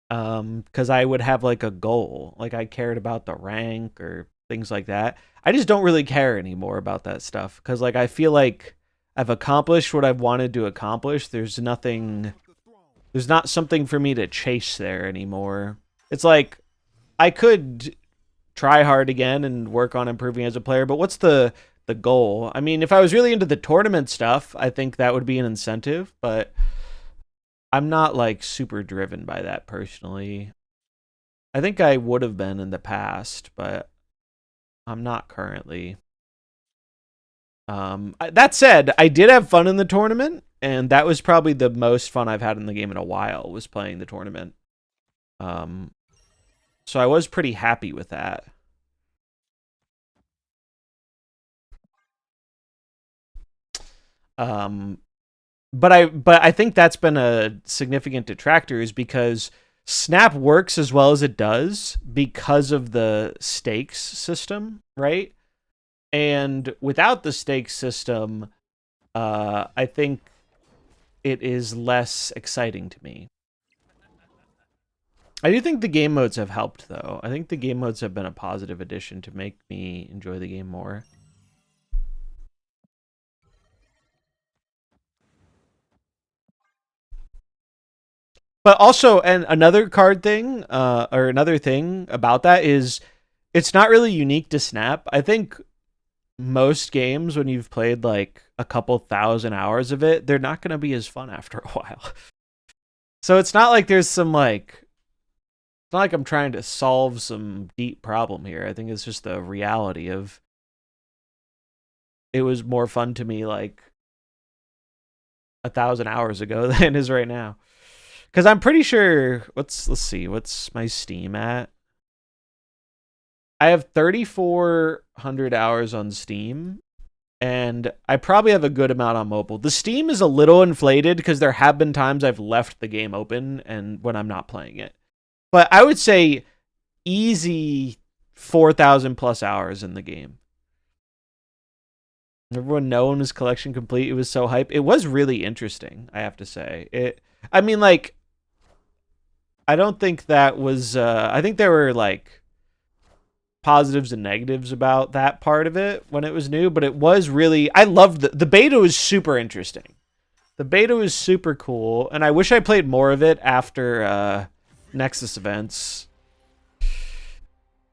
because I would have like a goal, like I cared about the rank or things like that. I just don't really care anymore about that stuff because like I feel like I've accomplished what I've wanted to accomplish. There's nothing, there's not something for me to chase there anymore. It's like I could try hard again and work on improving as a player, but what's the goal? I mean, if I was really into the tournament stuff, I think that would be an incentive, but I'm not like super driven by that personally. I think I would have been in the past, but I'm not currently. That said, I did have fun in the tournament, and that was probably the most fun I've had in the game in a while, was playing the tournament. So I was pretty happy with that. But I think that's been a significant detractor, is because Snap works as well as it does because of the stakes system, right? And without the stakes system, I think it is less exciting to me. I do think the game modes have helped, though. I think the game modes have been a positive addition to make me enjoy the game more. But also, and another card thing, or another thing about that is, it's not really unique to Snap. I think most games, when you've played like a couple thousand hours of it, they're not going to be as fun after a while. So it's not like there's some like, it's not like I'm trying to solve some deep problem here. I think it's just the reality of it was more fun to me like 1,000 hours ago than it is right now. Because I'm pretty sure, let's see, what's my Steam at? I have 3,400 hours on Steam, and I probably have a good amount on mobile. The Steam is a little inflated because there have been times I've left the game open and when I'm not playing it. But I would say easy 4,000 plus hours in the game. Everyone knowing his collection complete. It was so hype. It was really interesting, I have to say. I mean, like, I don't think that was. I think there were like positives and negatives about that part of it when it was new, but it was really. I loved the beta. Was super interesting. The beta was super cool, and I wish I played more of it after Nexus events.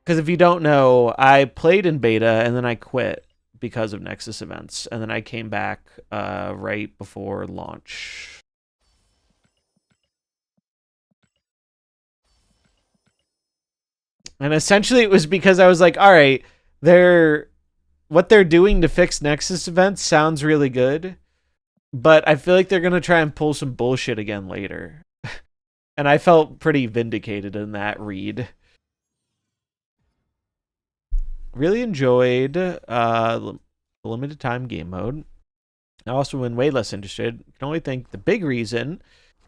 Because if you don't know, I played in beta and then I quit because of Nexus events, and then I came back right before launch. And essentially it was because I was like, all right, what they're doing to fix Nexus events sounds really good, but I feel like they're going to try and pull some bullshit again later. And I felt pretty vindicated in that read. Really enjoyed the limited time game mode. I also been way less interested. Can only think the big reason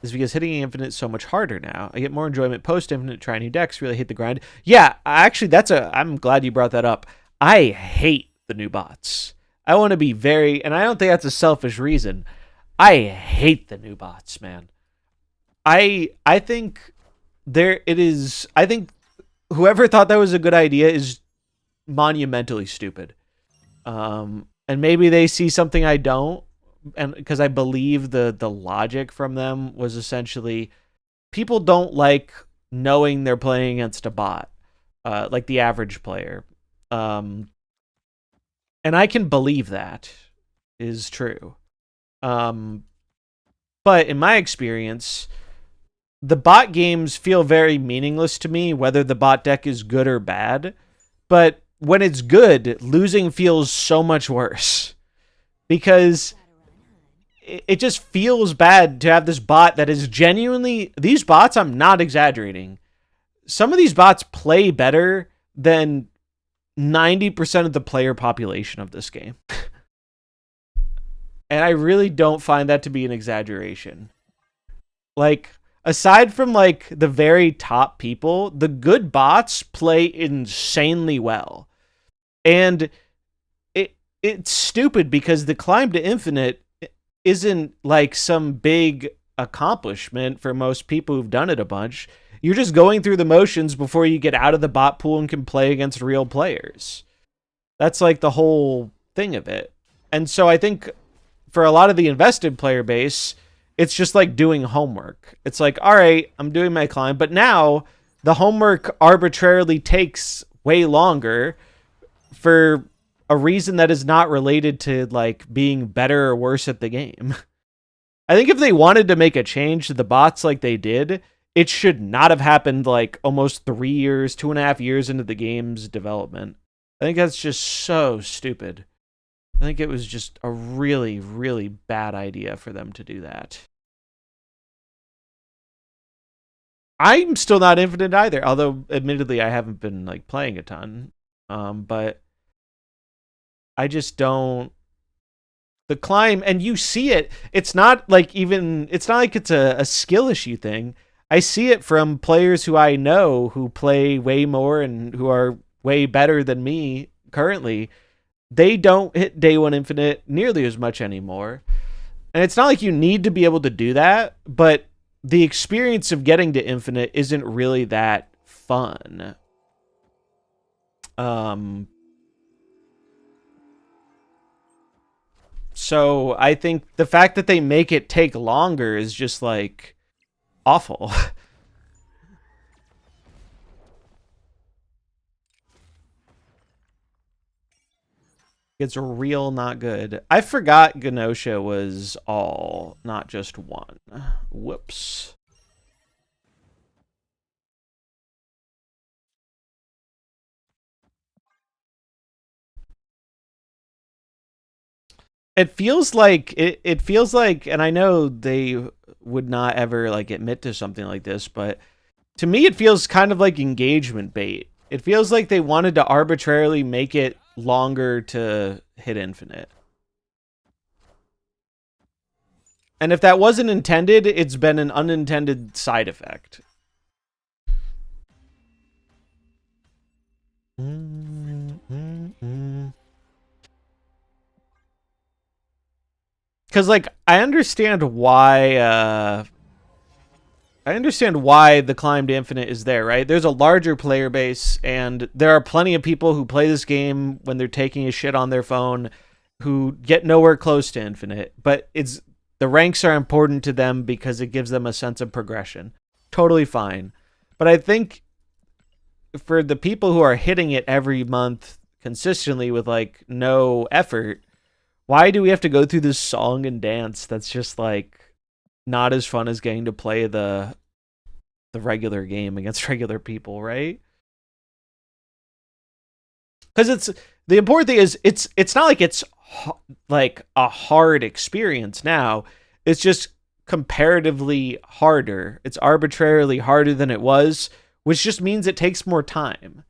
is because hitting Infinite is so much harder now. I get more enjoyment post Infinite trying new decks, really hate the grind. Yeah, actually I'm glad you brought that up. I hate the new bots. I want to be very, and I don't think that's a selfish reason. I hate the new bots, man. I think there it is. I think whoever thought that was a good idea is monumentally stupid. And maybe they see something I don't, and because I believe the logic from them was essentially people don't like knowing they're playing against a bot, like the average player. And I can believe that is true. But in my experience, the bot games feel very meaningless to me, whether the bot deck is good or bad. But when it's good, losing feels so much worse because it just feels bad to have this bot that is genuinely, these bots, I'm not exaggerating. Some of these bots play better than 90% of the player population of this game. And I really don't find that to be an exaggeration. Like, aside from like the very top people, the good bots play insanely well. And it's stupid because the climb to infinite isn't like some big accomplishment for most people who've done it a bunch. You're just going through the motions before you get out of the bot pool and can play against real players. That's like the whole thing of it. And so I think for a lot of the invested player base, it's just like doing homework. It's like, all right, I'm doing my climb, but now the homework arbitrarily takes way longer for a reason that is not related to like being better or worse at the game. I think if they wanted to make a change to the bots like they did, it should not have happened like almost 3 years, 2.5 years into the game's development. I think that's just so stupid. I think it was just a really, really bad idea for them to do that. I'm still not infinite either, although admittedly I haven't been like playing a ton. But I just don't. The climb, and you see it. It's not like it's a skill issue thing. I see it from players who I know who play way more and who are way better than me currently. They don't hit day one infinite nearly as much anymore. And it's not like you need to be able to do that, but the experience of getting to infinite isn't really that fun. So I think the fact that they make it take longer is just like awful. It's real not good. I forgot Genosha was all, not just one. Whoops. It feels like it feels like, and I know they would not ever like admit to something like this, but to me it feels kind of like engagement bait. It feels like they wanted to arbitrarily make it longer to hit infinite. And if that wasn't intended, it's been an unintended side effect. Because like I understand why the climb to infinite is there, right? There's a larger player base, and there are plenty of people who play this game when they're taking a shit on their phone who get nowhere close to infinite. But the ranks are important to them because it gives them a sense of progression. Totally fine. But I think for the people who are hitting it every month consistently with like no effort, why do we have to go through this song and dance that's just like not as fun as getting to play the regular game against regular people, right? Because the important thing is it's not like it's like a hard experience now. It's just comparatively harder. It's arbitrarily harder than it was, which just means it takes more time.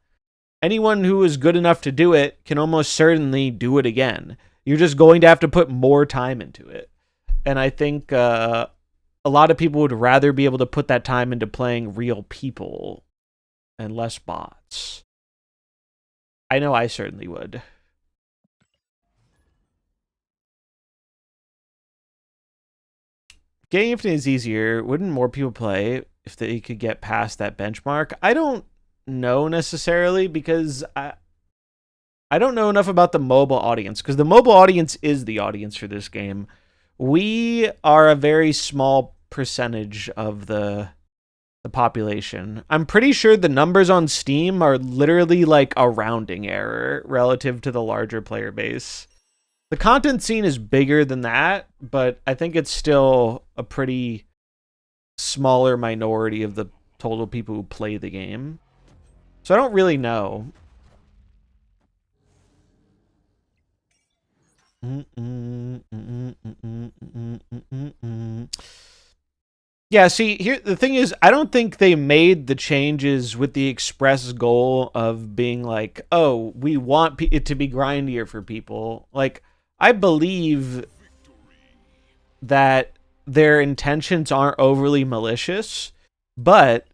Anyone who is good enough to do it can almost certainly do it again. You're just going to have to put more time into it. And I think a lot of people would rather be able to put that time into playing real people and less bots. I know I certainly would. Getting infinite is easier. Wouldn't more people play if they could get past that benchmark? I don't know necessarily, because I don't know enough about the mobile audience, because the mobile audience is the audience for this game. We are a very small percentage of the population. I'm pretty sure the numbers on Steam are literally like a rounding error relative to the larger player base. The content scene is bigger than that, but I think it's still a pretty smaller minority of the total people who play the game. So I don't really know. Yeah, see, here the thing is, I don't think they made the changes with the express goal of being like, oh, we want it to be grindier for people. Like, I believe that their intentions aren't overly malicious, but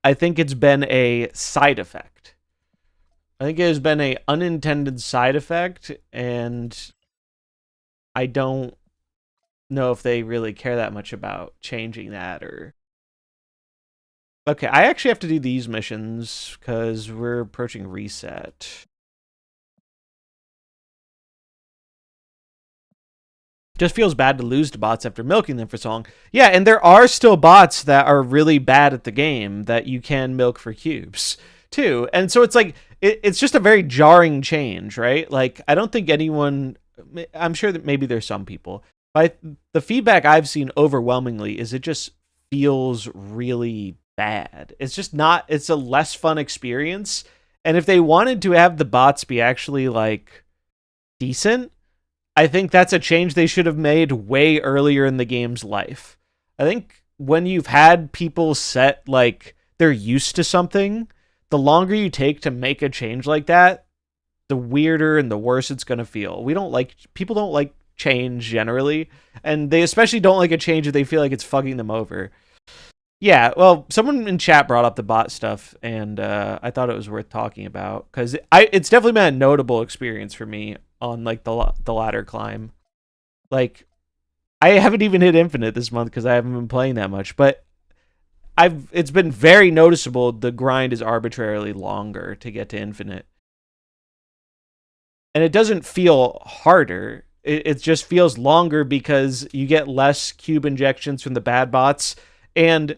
I think it's been a side effect. I think it has been a unintended side effect, and I don't know if they really care that much about changing that or. Okay, I actually have to do these missions because we're approaching reset. Just feels bad to lose to bots after milking them for so long. Yeah, and there are still bots that are really bad at the game that you can milk for cubes too. And so it's like it's just a very jarring change, right? Like I don't think anyone. I'm sure that maybe there's some people, but the feedback I've seen overwhelmingly is it just feels really bad. It's just not. It's a less fun experience. And if they wanted to have the bots be actually like decent, I think that's a change they should have made way earlier in the game's life. I think when you've had people set, like, they're used to something, the longer you take to make a change like that, the weirder and the worse it's going to feel. People don't like change generally, and they especially don't like a change if they feel like it's fucking them over. Yeah, well, someone in chat brought up the bot stuff, and I thought it was worth talking about because it's definitely been a notable experience for me on like the ladder climb. Like, I haven't even hit infinite this month because I haven't been playing that much, but it's been very noticeable. The grind is arbitrarily longer to get to infinite, and it doesn't feel harder. It just feels longer because you get less cube injections from the bad bots, and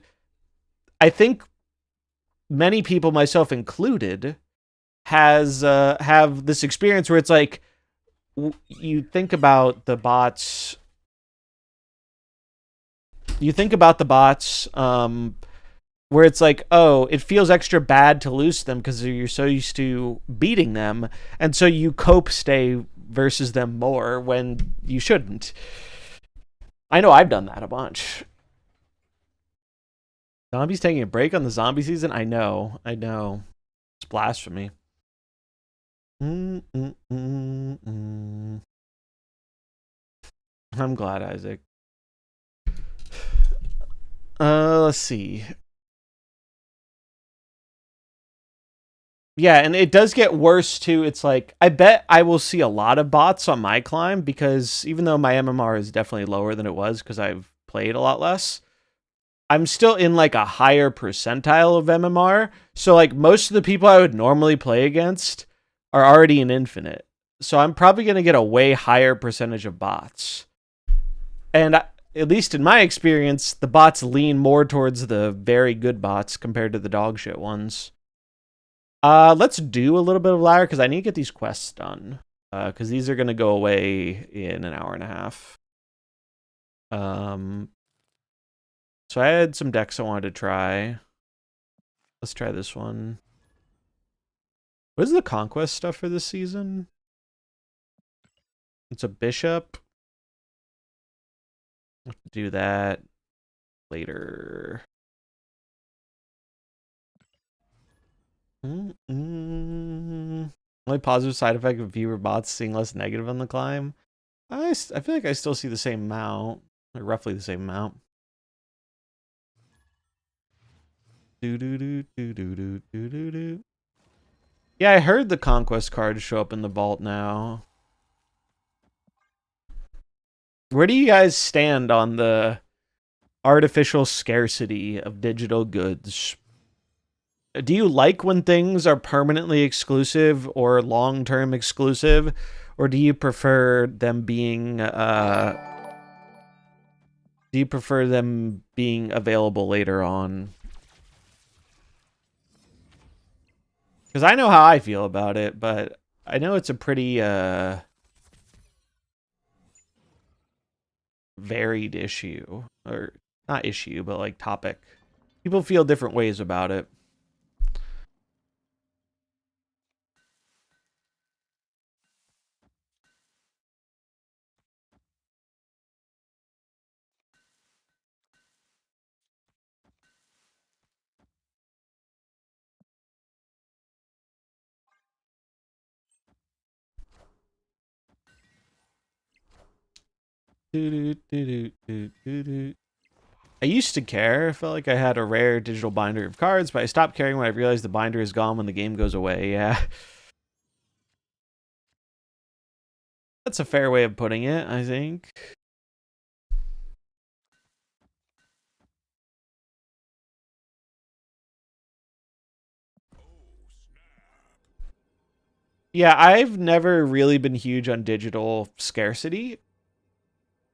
I think many people, myself included, has have this experience where it's like you think about the bots. You think about the bots, where it's like, oh, it feels extra bad to lose them because you're so used to beating them, and so you cope stay versus them more when you shouldn't. I know I've done that a bunch. Zombies taking a break on the zombie season? I know. It's blasphemy. Mm-mm-mm-mm. I'm glad, Isaac. Let's see. Yeah, and it does get worse too. It's like I bet I will see a lot of bots on my climb because even though my MMR is definitely lower than it was because I've played a lot less, I'm still in like a higher percentile of MMR. So like most of the people I would normally play against are already in infinite. So I'm probably going to get a way higher percentage of bots. And at least in my experience, the bots lean more towards the very good bots compared to the dog shit ones. Let's do a little bit of ladder because I need to get these quests done. Because these are going to go away in an hour and a half. So I had some decks I wanted to try. Let's try this one. What is the conquest stuff for this season? It's a bishop. Let's do that later. Only positive side effect of fewer bots seeing less negative on the climb. I feel like I still see the same amount, or roughly the same amount. Do do do do do do do do do. Yeah, I heard the conquest cards show up in the vault now. Where do you guys stand on the artificial scarcity of digital goods? Do you like when things are permanently exclusive or long-term exclusive, or do you prefer them being available later on? Because I know how I feel about it, but I know it's a pretty varied issue, or not issue, but like topic. People feel different ways about it. I used to care. I felt like I had a rare digital binder of cards, but I stopped caring when I realized the binder is gone when the game goes away. Yeah. That's a fair way of putting it, I think. Yeah, I've never really been huge on digital scarcity.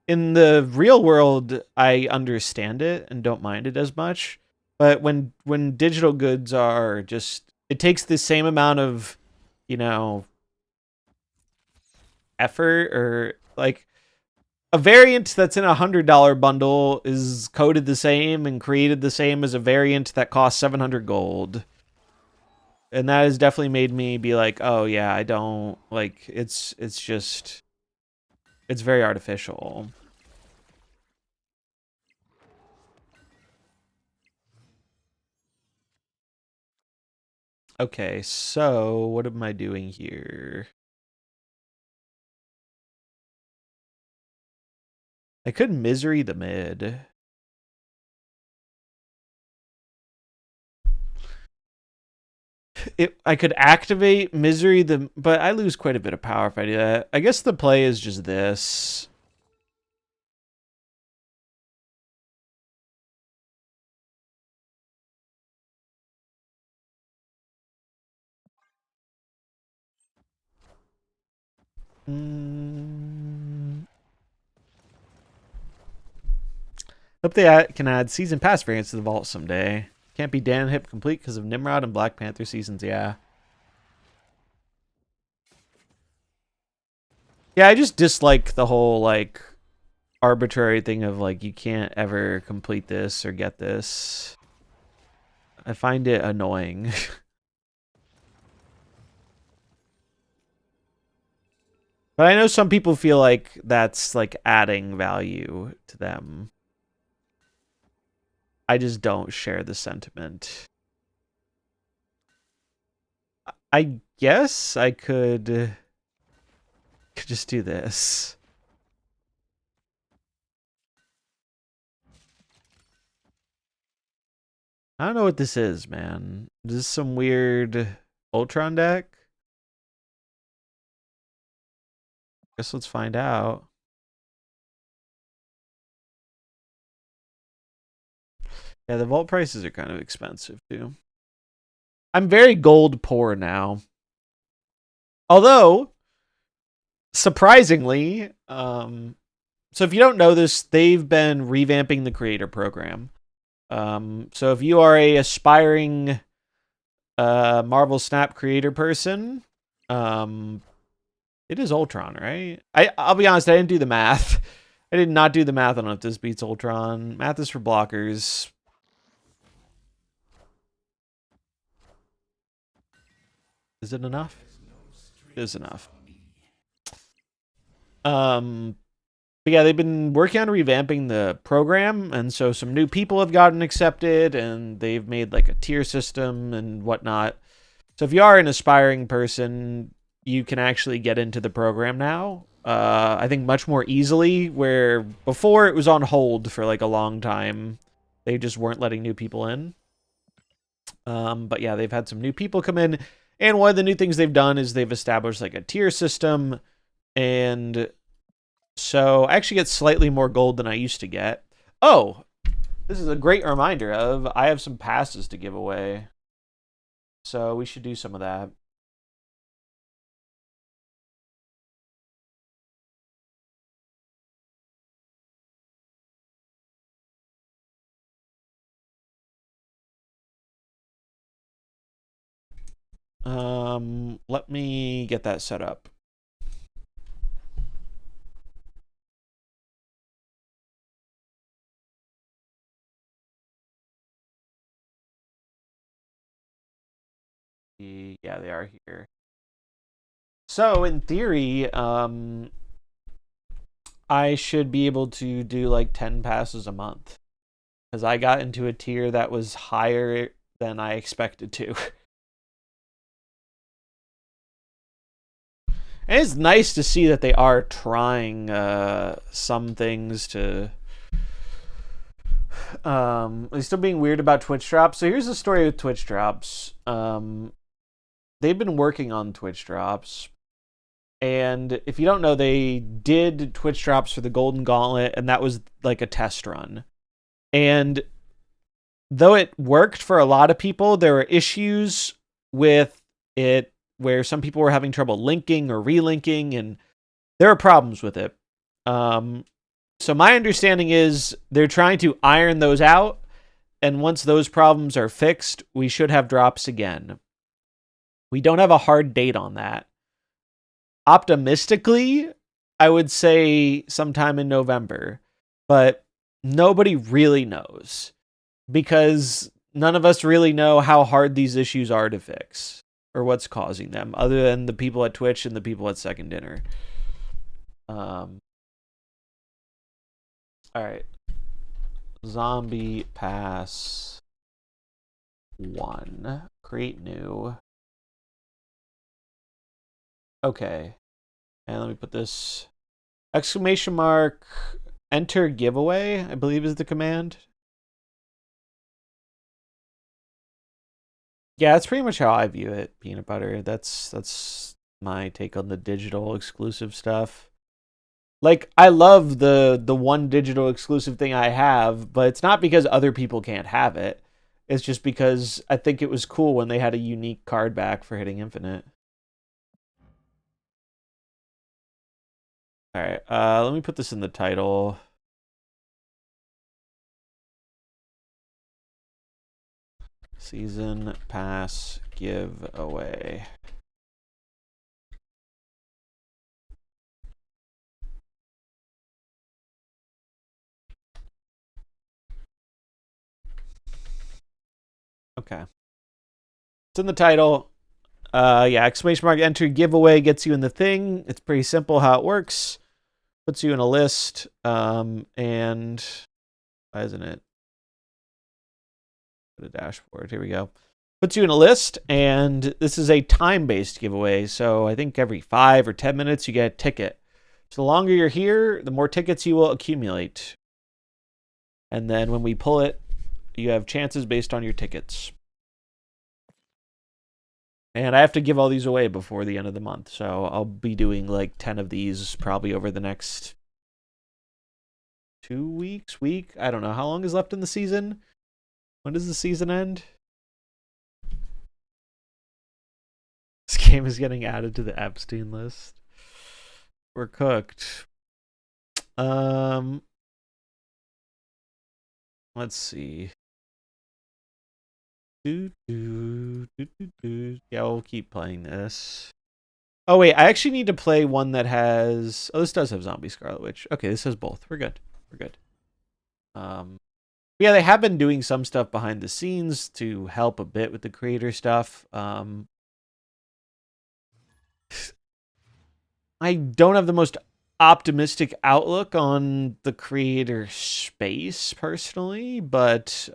In the real world, I understand it and don't mind it as much. But when digital goods are just, it takes the same amount of, you know, effort, or like a variant that's in $100 bundle is coded the same and created the same as a variant that costs 700 gold. And that has definitely made me be like, oh yeah, I don't like, it's just, it's very artificial. Okay, so what am I doing here? I could misery the mid. I could activate misery the, but I lose quite a bit of power if I do that. I guess the play is just this. Hope they can add season pass variants to the vault someday. Can't be Dan Hip complete because of Nimrod and Black Panther seasons. Yeah. Yeah, I just dislike the whole like arbitrary thing of like you can't ever complete this or get this. I find it annoying. But I know some people feel like that's like adding value to them. I just don't share the sentiment. I guess I could just do this. I don't know what this is, man. Is this some weird Ultron deck? Guess let's find out. Yeah, the vault prices are kind of expensive too. I'm very gold poor now. Although, surprisingly, so if you don't know this, they've been revamping the creator program. So if you are a aspiring MarvelSnap creator person, it is Ultron, right? I'll be honest, I didn't do the math. I did not do the math on if this beats Ultron. Math is for blockers. Is it enough? It is enough. But yeah, they've been working on revamping the program, and so some new people have gotten accepted, and they've made like a tier system and whatnot. So if you are an aspiring person, you can actually get into the program now. I think much more easily, where before it was on hold for like a long time. They just weren't letting new people in. But yeah, they've had some new people come in, and one of the new things they've done is they've established like a tier system, and so I actually get slightly more gold than I used to get. Oh, this is a great reminder of I have some passes to give away. So we should do some of that. Let me get that set up. Yeah, they are here. So in theory, I should be able to do like 10 passes a month, because I got into a tier that was higher than I expected to. And it's nice to see that they are trying some things to. They're still being weird about Twitch drops. So here's the story with Twitch drops. They've been working on Twitch drops. And if you don't know, they did Twitch drops for the Golden Gauntlet, and that was like a test run. And though it worked for a lot of people, there were issues with it where some people were having trouble linking or relinking, and there are problems with it. So my understanding is they're trying to iron those out, and once those problems are fixed, we should have drops again. We don't have a hard date on that. Optimistically, I would say sometime in November, but nobody really knows because none of us really know how hard these issues are to fix or what's causing them, other than the people at Twitch and the people at Second Dinner. All right. Zombie Pass 1. Create new. Okay. And let me put this exclamation mark enter giveaway, I believe is the command. Yeah, that's pretty much how I view it, Peanut Butter. That's my take on the digital exclusive stuff. Like, I love the one digital exclusive thing I have, but it's not because other people can't have it. It's just because I think it was cool when they had a unique card back for hitting Infinite. Alright, let me put this in the title. Season Pass Giveaway. Okay. It's in the title. Yeah, exclamation mark enter giveaway gets you in the thing. It's pretty simple how it works. Puts you in a list. And why isn't it? Go to dashboard. Here we go. Puts you in a list, and this is a time-based giveaway. So I think every 5 or 10 minutes you get a ticket. So the longer you're here, the more tickets you will accumulate. And then when we pull it, you have chances based on your tickets. And I have to give all these away before the end of the month. So I'll be doing like 10 of these probably over the next 2 weeks, week. I don't know. How long is left in the season? When does the season end? This game is getting added to the Epstein list. We're cooked. Let's see. Yeah, we'll keep playing this. Oh, wait. I actually need to play one that has... Oh, this does have Zombie Scarlet Witch. Okay, this has both. We're good. We're good. Yeah, they have been doing some stuff behind the scenes to help a bit with the creator stuff. I don't have the most optimistic outlook on the creator space, personally, but...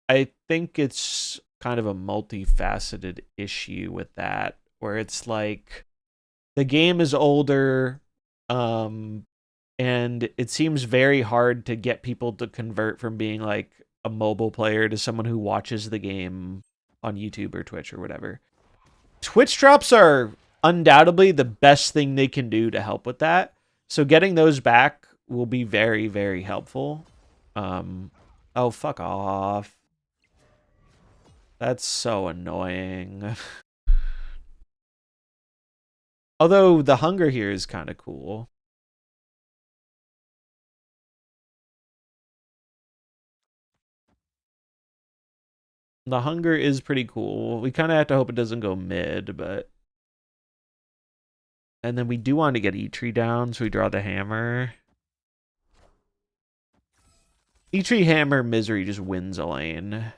I think it's kind of a multifaceted issue with that, where it's like the game is older, and it seems very hard to get people to convert from being like a mobile player to someone who watches the game on YouTube or Twitch or whatever. Twitch drops are undoubtedly the best thing they can do to help with that. So getting those back will be very, very helpful. Oh, fuck off. That's so annoying. Although the hunger here is kind of cool. The hunger is pretty cool. We kind of have to hope it doesn't go mid, but... And then we do want to get E-Tree down, so we draw the hammer. E-Tree, hammer, misery just wins a lane.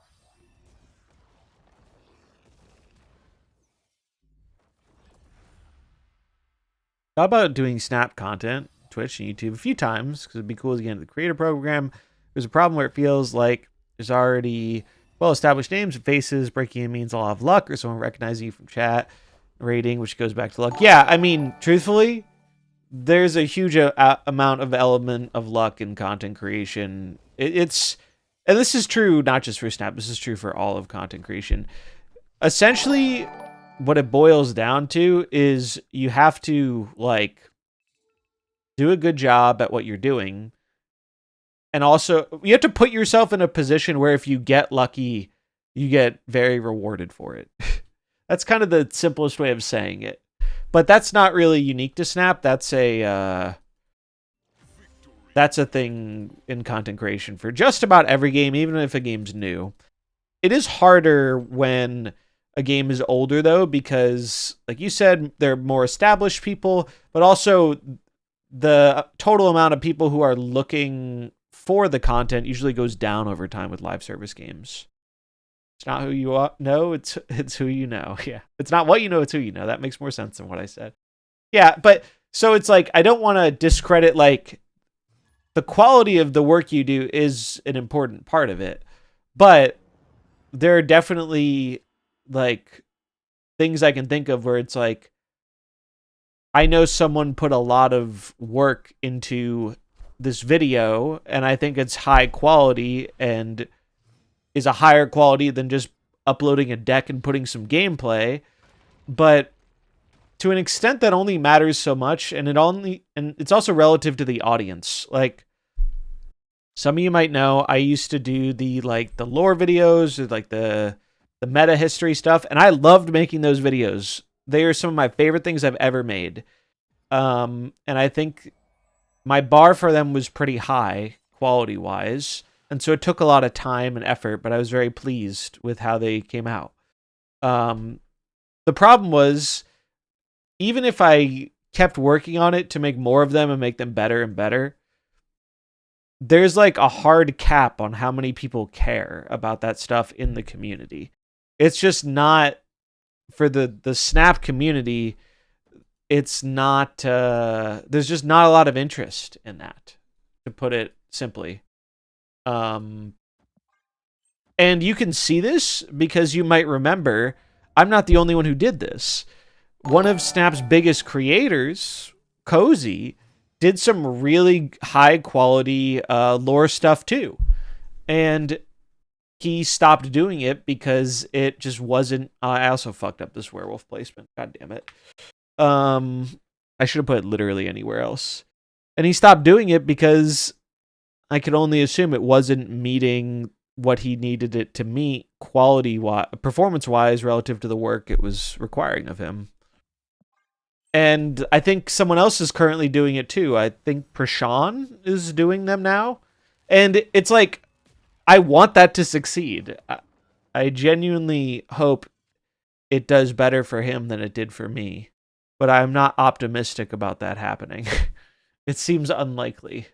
Thought about doing Snap content, Twitch and YouTube a few times, because it'd be cool to get into the creator program. There's a problem where it feels like there's already well-established names and faces. Breaking in means a lot of luck or someone recognizing you from chat. rating, which goes back to luck. Yeah, I mean, truthfully, there's a huge amount of element of luck in content creation. And this is true not just for Snap, this is true for all of content creation. Essentially, what it boils down to is you have to, like, do a good job at what you're doing. And also, you have to put yourself in a position where if you get lucky, you get very rewarded for it. That's kind of the simplest way of saying it. But that's not really unique to Snap. That's a thing in content creation for just about every game, even if a game's new. It is harder when a game is older, though, because, like you said, they're more established people, but also the total amount of people who are looking for the content usually goes down over time with live service games. It's not who you know, it's who you know. Yeah. It's not what you know, it's who you know. That makes more sense than what I said. Yeah, but so it's like, I don't want to discredit, like, the quality of the work you do is an important part of it. But there are definitely, like, things I can think of where it's like, I know someone put a lot of work into this video, and I think it's high quality and is a higher quality than just uploading a deck and putting some gameplay. But to an extent, that only matters so much, and it's also relative to the audience. Like, some of you might know, I used to do the lore videos, or like the meta history stuff, and I loved making those videos. They are some of my favorite things I've ever made. And I think my bar for them was pretty high, quality-wise. And so it took a lot of time and effort, but I was very pleased with how they came out. The problem was, even if I kept working on it to make more of them and make them better and better, there's like a hard cap on how many people care about that stuff in the community. It's just not, for the Snap community, it's not, there's just not a lot of interest in that, to put it simply. And you can see this because you might remember, I'm not the only one who did this. One of Snap's biggest creators, Cozy, did some really high quality lore stuff too. And he stopped doing it because it just wasn't... I also fucked up this werewolf placement. God damn it. I should have put it literally anywhere else. And he stopped doing it because I could only assume it wasn't meeting what he needed it to meet performance-wise relative to the work it was requiring of him. And I think someone else is currently doing it too. I think Prashan is doing them now. And it's like, I want that to succeed. I genuinely hope it does better for him than it did for me. But I'm not optimistic about that happening. It seems unlikely.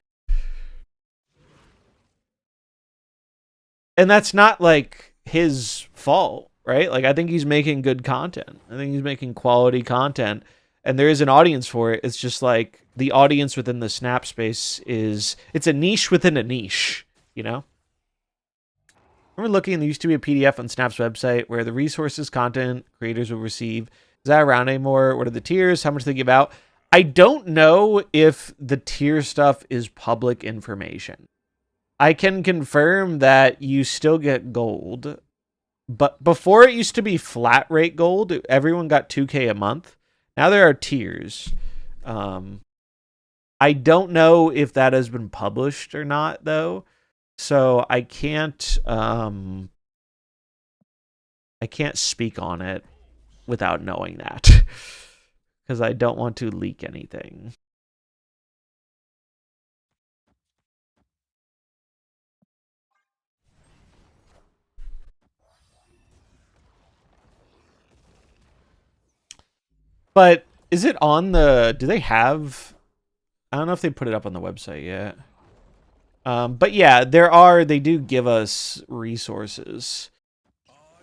And that's not like his fault, right? Like, I think he's making good content. I think he's making quality content. And there is an audience for it. It's just like the audience within the Snap space it's a niche within a niche, you know? I remember looking, there used to be a PDF on Snap's website where the resources content creators will receive. Is that around anymore? What are the tiers? How much do they give out? I don't know if the tier stuff is public information. I can confirm that you still get gold. But before it used to be flat rate gold, everyone got 2K a month. Now there are tiers. I don't know if that has been published or not, though. So I can't speak on it without knowing that. Because I don't want to leak anything. But is it on the... Do they have... I don't know if they put it up on the website yet. But yeah, they do give us resources.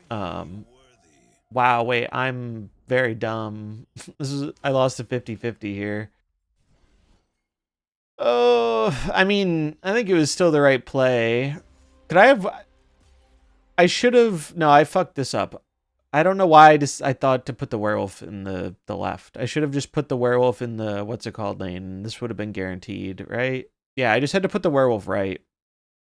Wow, wait, I'm very dumb. I lost a 50-50 here. Oh, I mean, I think it was still the right play. I should have... No, I fucked this up. I don't know why I thought to put the werewolf in the left. I should have just put the werewolf in the what's it called lane. This would have been guaranteed, right? Yeah, I just had to put the werewolf right.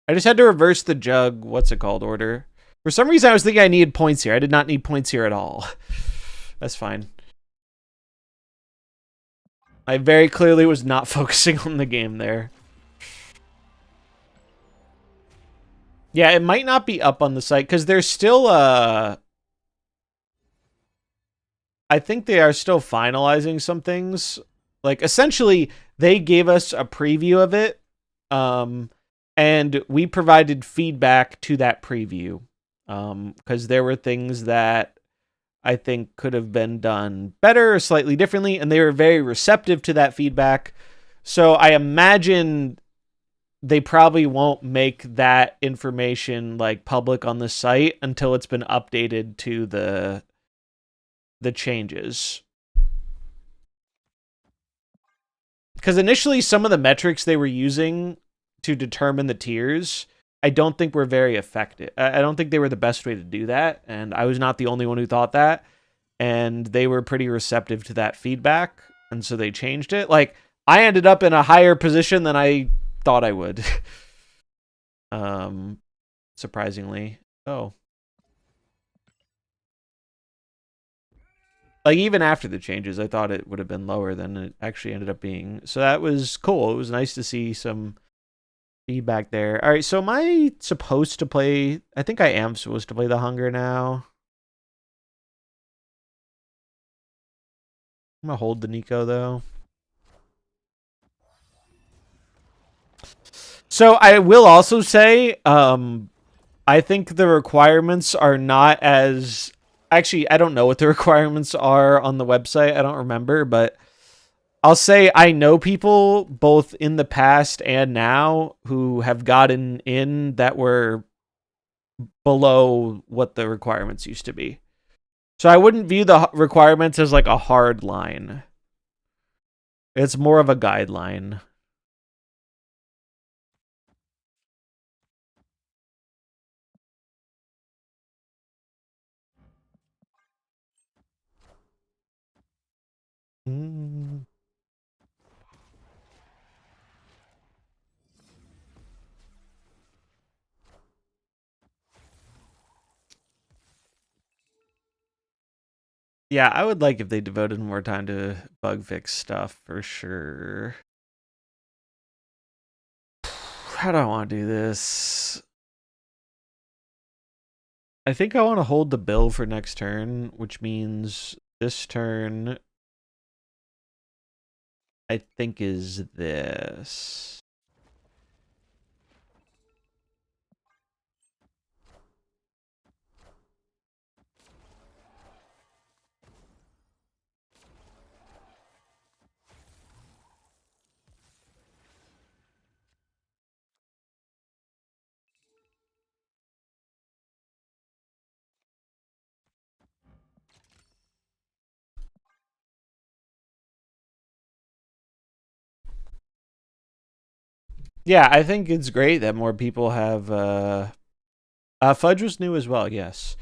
I just had to reverse the jug what's it called order. For some reason I was thinking I needed points here. I did not need points here at all. That's fine. I very clearly was not focusing on the game there. Yeah, it might not be up on the site because there's still I think they are still finalizing some things. Like essentially, they gave us a preview of it, and we provided feedback to that preview, because there were things that I think could have been done better or slightly differently, and they were very receptive to that feedback. So I imagine they probably won't make that information like public on the site until it's been updated to the changes. Because initially some of the metrics they were using to determine the tiers, I don't think were very effective. I don't think they were the best way to do that, and I was not the only one who thought that. And they were pretty receptive to that feedback, and so they changed it. Like I ended up in a higher position than I thought I would. um, Surprisingly. Oh, like even after the changes, I thought it would have been lower than it actually ended up being. So that was cool. It was nice to see some feedback there. All right, so am I supposed to play? I think I am supposed to play the hunger now. I'm gonna hold the Nico though. So I will also say, I think the requirements are not as actually. I don't know what the requirements are on the website. I don't remember, but I'll say I know people both in the past and now who have gotten in that were below what the requirements used to be. So I wouldn't view the requirements as like a hard line. It's more of a guideline. Mm. Yeah, I would like if they devoted more time to bug fix stuff for sure. How do I want to do this? I think I want to hold the bill for next turn, which means this turn I think is this. Yeah, I think it's great that more people have Fudge was new as well, yes.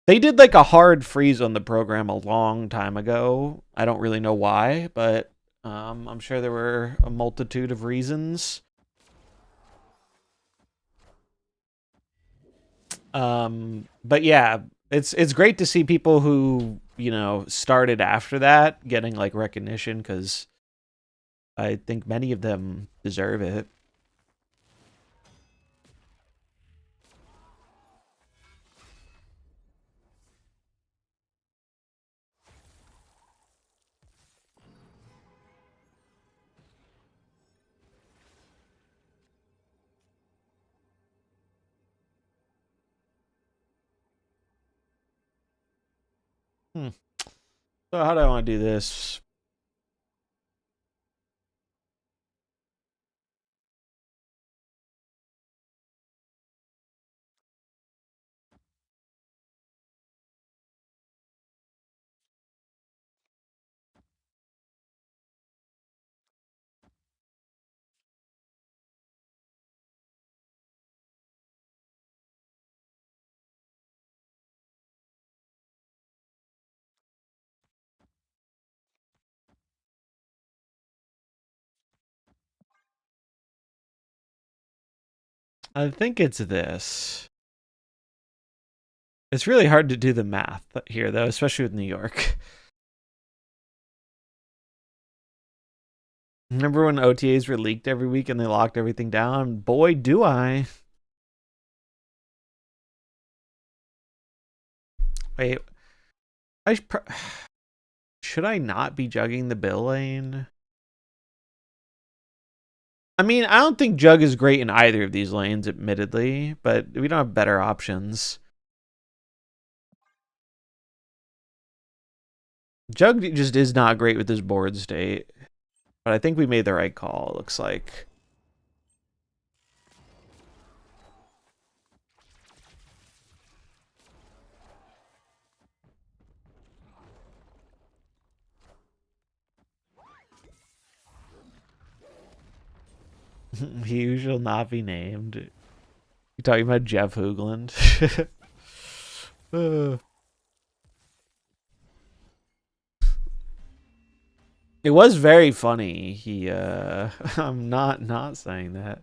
They did like a hard freeze on the program a long time ago. I don't really know why, but I'm sure there were a multitude of reasons. But yeah, it's great to see people who started after that getting like recognition because I think many of them deserve it. Hmm. So how do I want to do this? I think it's this. It's really hard to do the math here, though, especially with New York. Remember when OTAs were leaked every week and they locked everything down? Boy, do I. Wait. Should I not be jugging the bill lane? I mean, I don't think Jug is great in either of these lanes, admittedly, but we don't have better options. Jug just is not great with his board state, but I think we made the right call, it looks like. He shall not be named. You talking about Jeff Hoogland? It was very funny. I'm not saying that.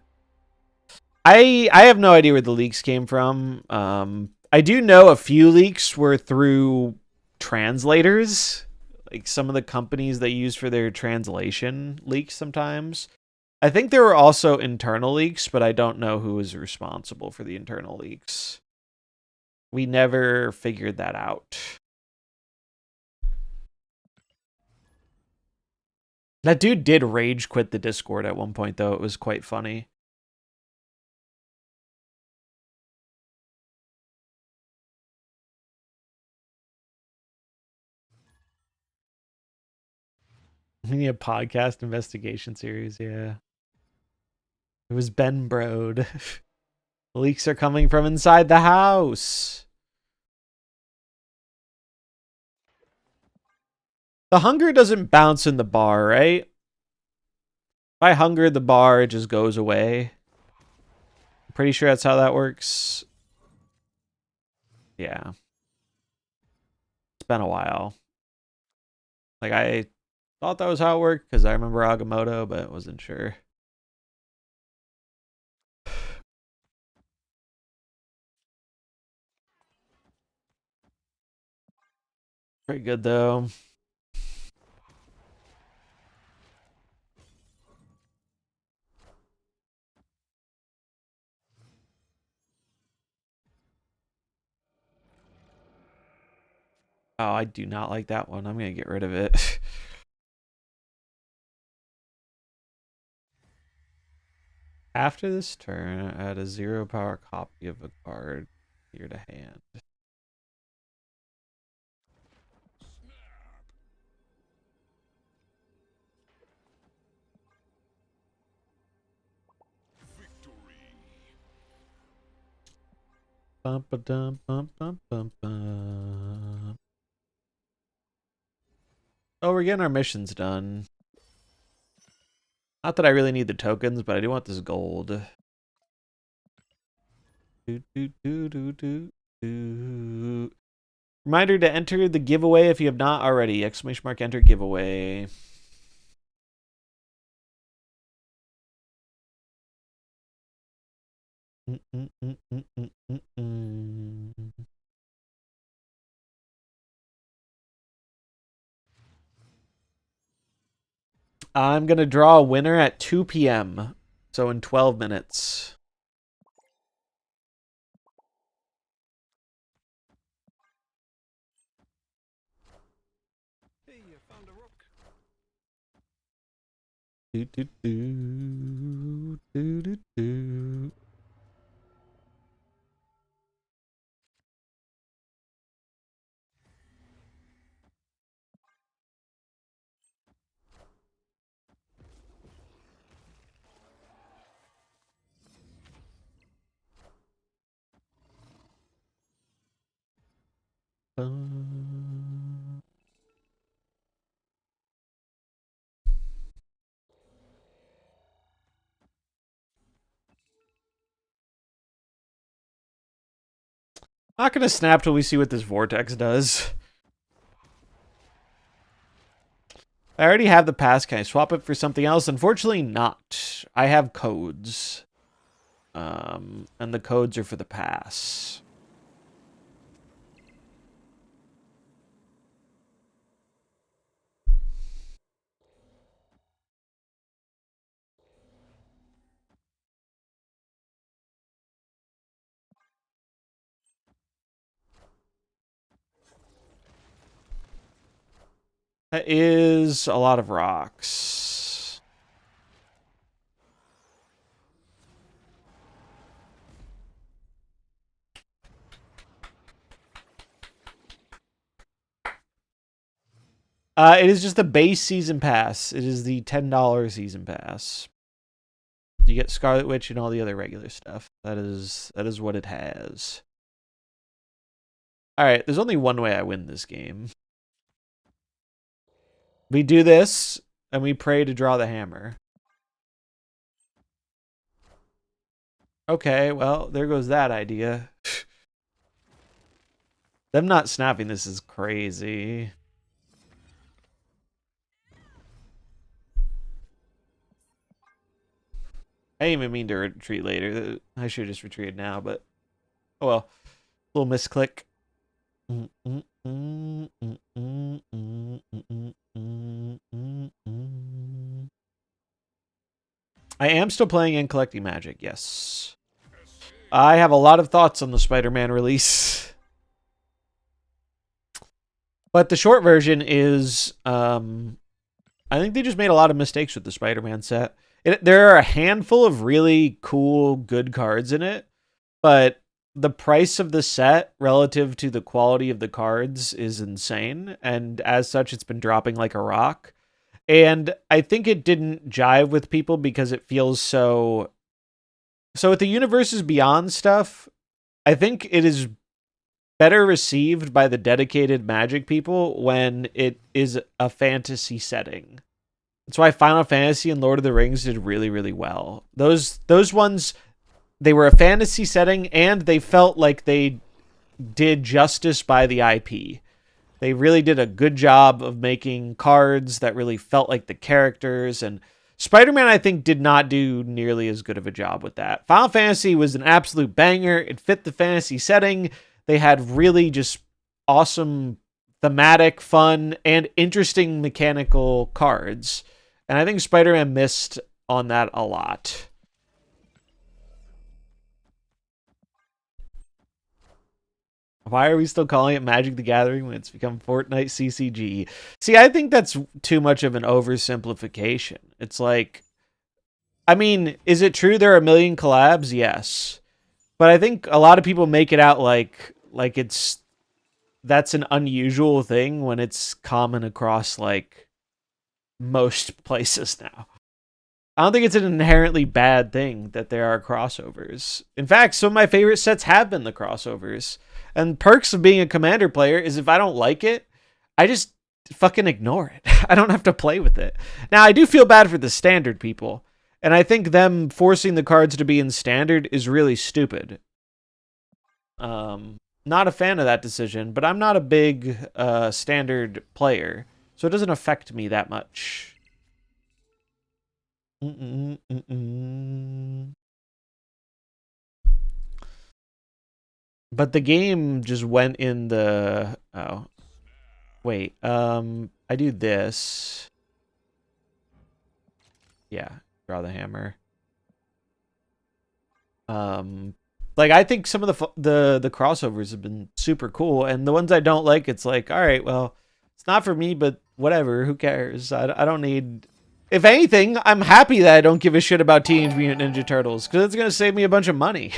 I have no idea where the leaks came from. I do know a few leaks were through translators, like some of the companies they use for their translation leaks sometimes. I think there were also internal leaks, but I don't know who was responsible for the internal leaks. We never figured that out. That dude did rage quit the Discord at one point, though. It was quite funny. We need a podcast investigation series, yeah. It was Ben Brode. The leaks are coming from inside the house. The hunger doesn't bounce in the bar, right? If I hunger the bar, it just goes away. I'm pretty sure that's how that works. Yeah. It's been a while. Like, I thought that was how it worked because I remember Agamotto, but wasn't sure. Pretty good, though. Oh, I do not like that one. I'm going to get rid of it. After this turn, add a 0 power copy of a card here to hand. Bum ba dum bum bum bum bum. Oh, we're getting our missions done. Not that I really need the tokens, but I do want this gold. Do, do, do, do, do, do. Reminder to enter the giveaway if you have not already. Exclamation mark enter giveaway. I'm going to draw a winner at 2 p.m. So in 12 minutes. Hey, you found a rook. Do, do, do, do, do, do. Not gonna snap till we see what this vortex does. I already have the pass. Can I swap it for something else? Unfortunately not. I have codes. And the codes are for the pass. That is a lot of rocks. It is just the base season pass. It is the $10 season pass. You get Scarlet Witch and all the other regular stuff. That is what it has. All right, there's only one way I win this game. We do this, and we pray to draw the hammer. Okay, well, there goes that idea. Them not snapping this is crazy. I didn't even mean to retreat later. I should have just retreated now, but oh well. Little misclick. I am still playing and collecting magic, yes. I have a lot of thoughts on the Spider-Man release. But the short version is, I think they just made a lot of mistakes with the Spider-Man set. There are a handful of really cool, good cards in it, but the price of the set relative to the quality of the cards is insane, and as such, it's been dropping like a rock. And I think it didn't jive with people because it feels so... So with the Universes Beyond stuff, I think it is better received by the dedicated Magic people when it is a fantasy setting. That's why Final Fantasy and Lord of the Rings did really, really well. Those ones, they were a fantasy setting, and they felt like they did justice by the IP. They really did a good job of making cards that really felt like the characters, and Spider-Man, I think, did not do nearly as good of a job with that. Final Fantasy was an absolute banger. It fit the fantasy setting. They had really just awesome thematic, fun, and interesting mechanical cards. And I think Spider-Man missed on that a lot. Why are we still calling it Magic the Gathering when it's become Fortnite CCG? See, I think that's too much of an oversimplification. It's like, I mean, is it true there are a million collabs? Yes. But I think a lot of people make it out like that's an unusual thing when it's common across like most places now. I don't think it's an inherently bad thing that there are crossovers. In fact, some of my favorite sets have been the crossovers. And perks of being a Commander player is if I don't like it, I just fucking ignore it. I don't have to play with it. Now, I do feel bad for the Standard people. And I think them forcing the cards to be in Standard is really stupid. Not a fan of that decision, but I'm not a big Standard player. So it doesn't affect me that much. But the game just went in the... Oh. Wait. I do this. Yeah. Draw the hammer. Like, I think some of the crossovers have been super cool. And the ones I don't like, it's like, all right, well, it's not for me, but whatever. Who cares? I don't need... If anything, I'm happy that I don't give a shit about Teenage Mutant Ninja Turtles, because it's going to save me a bunch of money.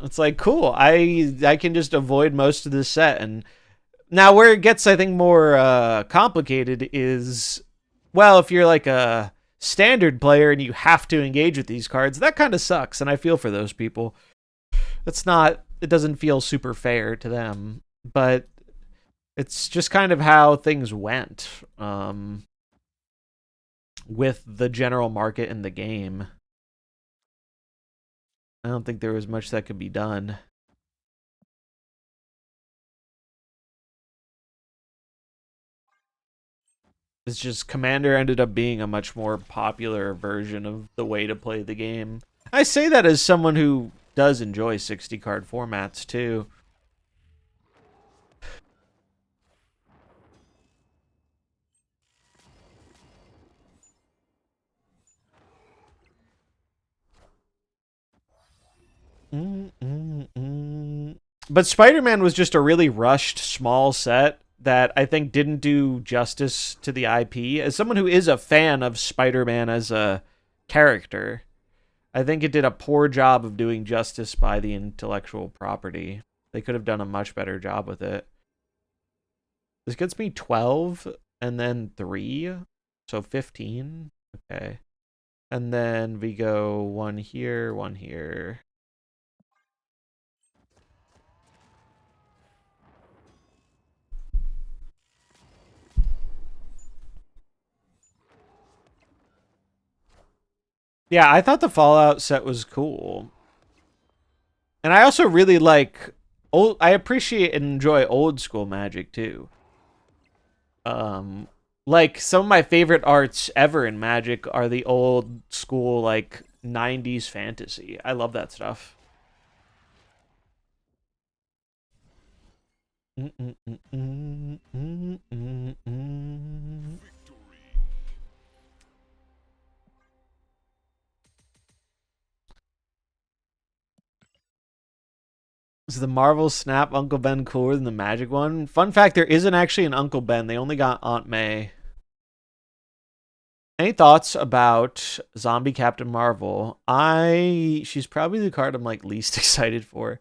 It's like, cool. I can just avoid most of this set. And now where it gets, I think, more complicated is, well, if you're like a Standard player and you have to engage with these cards, that kind of sucks. And I feel for those people. It doesn't feel super fair to them. But it's just kind of how things went with the general market in the game. I don't think there was much that could be done. It's just Commander ended up being a much more popular version of the way to play the game. I say that as someone who does enjoy 60 card formats too. But Spider-Man was just a really rushed small set that I think didn't do justice to the IP. As someone who is a fan of Spider-Man as a character, I think it did a poor job of doing justice by the intellectual property. They could have done a much better job with it. This gets me 12 and then 3, so 15. Okay. And then we go 1 here, 1 here. Yeah, I thought the Fallout set was cool. And I also really like I appreciate and enjoy old school Magic too. Um like some of my favorite arts ever in Magic are the old school like 90s fantasy. I love that stuff. Is the Marvel Snap Uncle Ben cooler than the Magic one? Fun fact, there isn't actually an Uncle Ben. They only got Aunt May. Any thoughts about Zombie Captain Marvel? She's probably the card I'm like least excited for.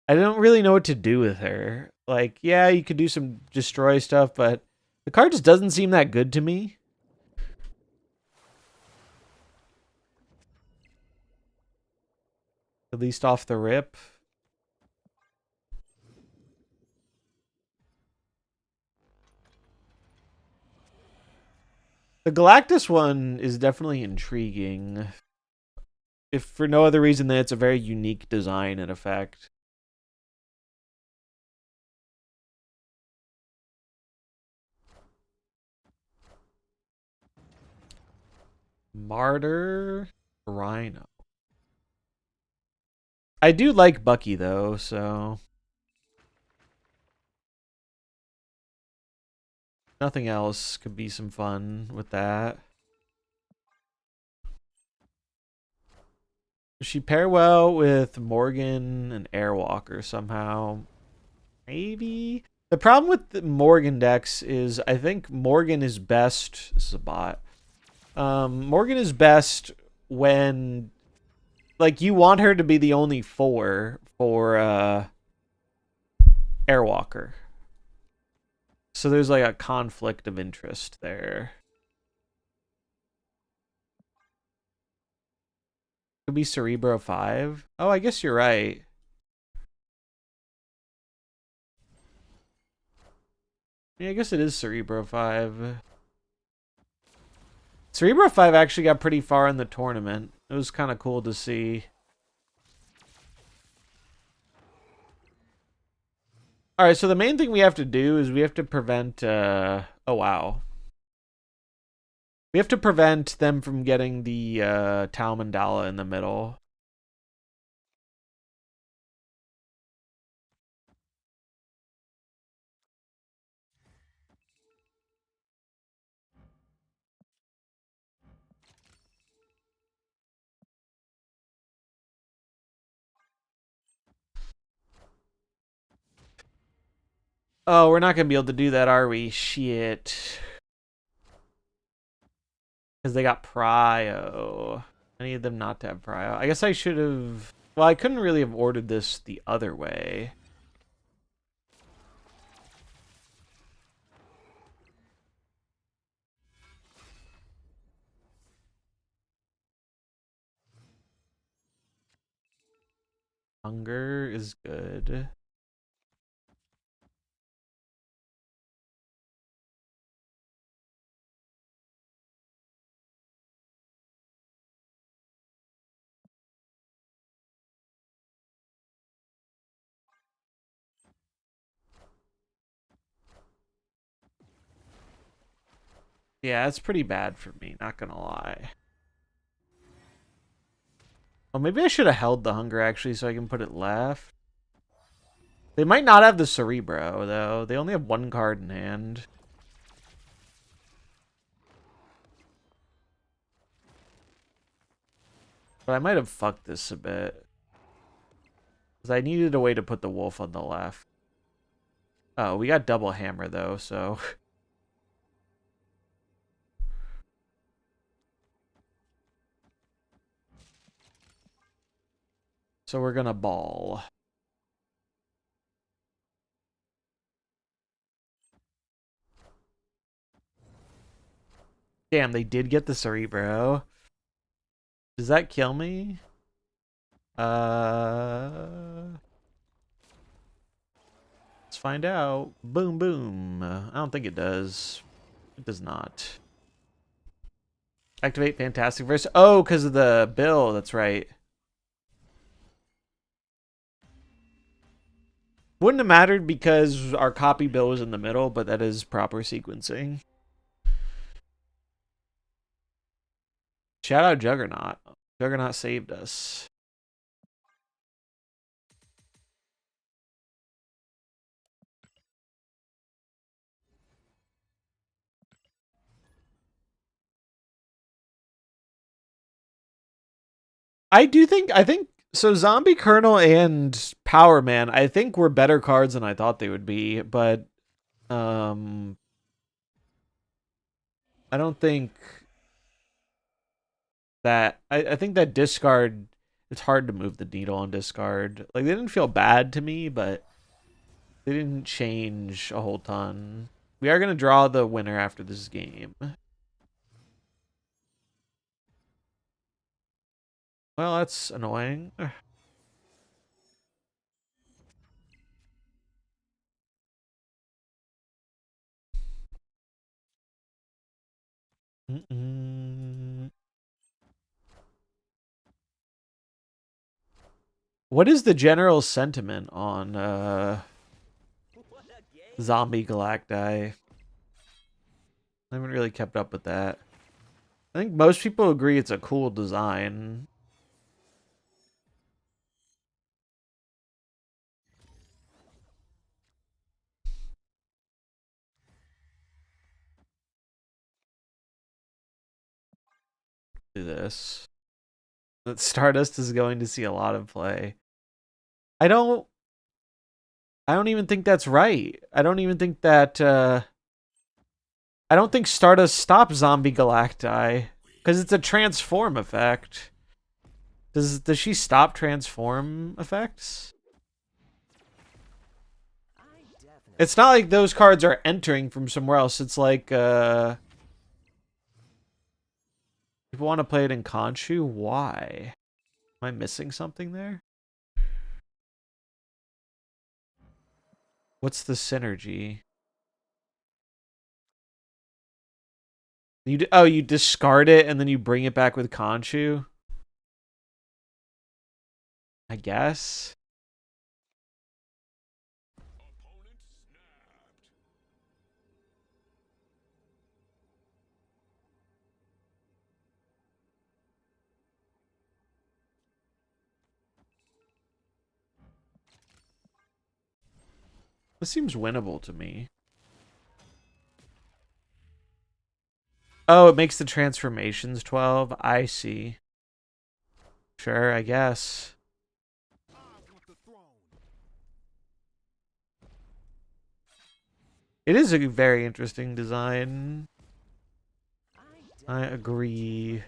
I don't really know what to do with her. Like, yeah, you could do some destroy stuff, but the card just doesn't seem that good to me. At least off the rip. The Galactus one is definitely intriguing. If for no other reason than it's a very unique design and effect. Martyr Rhino. I do like Bucky though, so nothing else could be some fun with that. Does she pair well with Morgan and Airwalker somehow? Maybe. The problem with the Morgan decks is I think Morgan is best. This is a bot. Morgan is best when like you want her to be the only 4 for Airwalker. So there's like a conflict of interest there. Could be Cerebro 5. Oh, I guess you're right. Yeah, I guess it is Cerebro 5. Cerebro 5 actually got pretty far in the tournament. It was kind of cool to see. Alright, so the main thing we have to do is we have to prevent, oh wow. We have to prevent them from getting the Tal Mandala in the middle. Oh, we're not going to be able to do that, are we? Shit. Because they got Prio. I need them not to have Prio. I guess I should have... Well, I couldn't really have ordered this the other way. Hunger is good. Yeah, it's pretty bad for me, not gonna lie. Oh, maybe I should have held the hunger actually so I can put it left. They might not have the Cerebro, though. They only have one card in hand. But I might have fucked this a bit. Because I needed a way to put the wolf on the left. Oh, we got double hammer, though, so... So we're gonna ball. Damn, they did get the Cerebro. Does that kill me? Let's find out. Boom, boom. I don't think it does. It does not. Activate Fantastic Verse. Oh, because of the bill. That's right. Wouldn't have mattered because our copy bill was in the middle, but that is proper sequencing. Shout out Juggernaut. Juggernaut saved us. I think so. Zombie Colonel and Power Man, I think were better cards than I thought they would be, but um, I don't think that I think that discard. It's hard to move the needle on discard. Like they didn't feel bad to me, but they didn't change a whole ton. We are gonna draw the winner after this game. Well, that's annoying. What is the general sentiment on Zombie Galacti? I haven't really kept up with that. I think most people agree it's a cool design. Do this. That Stardust is going to see a lot of play. I don't even think that's right. I don't even think that I don't think Stardust stops Zombie Galacti because it's a transform effect. Does she stop transform effects? It's not like those cards are entering from somewhere else. It's like people want to play it in Khonshu. Why? Am I missing something there? What's the synergy? You discard it and then you bring it back with Khonshu? I guess. Opponent snapped. This seems winnable to me. Oh, it makes the transformations 12. I see. Sure, I guess. I want the throne. It is a very interesting design. I agree.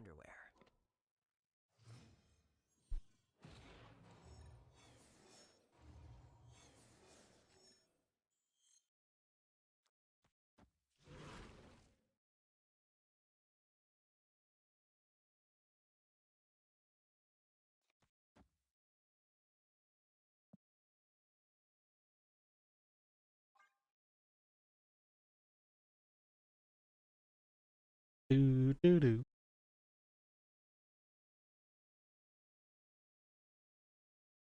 Do do do.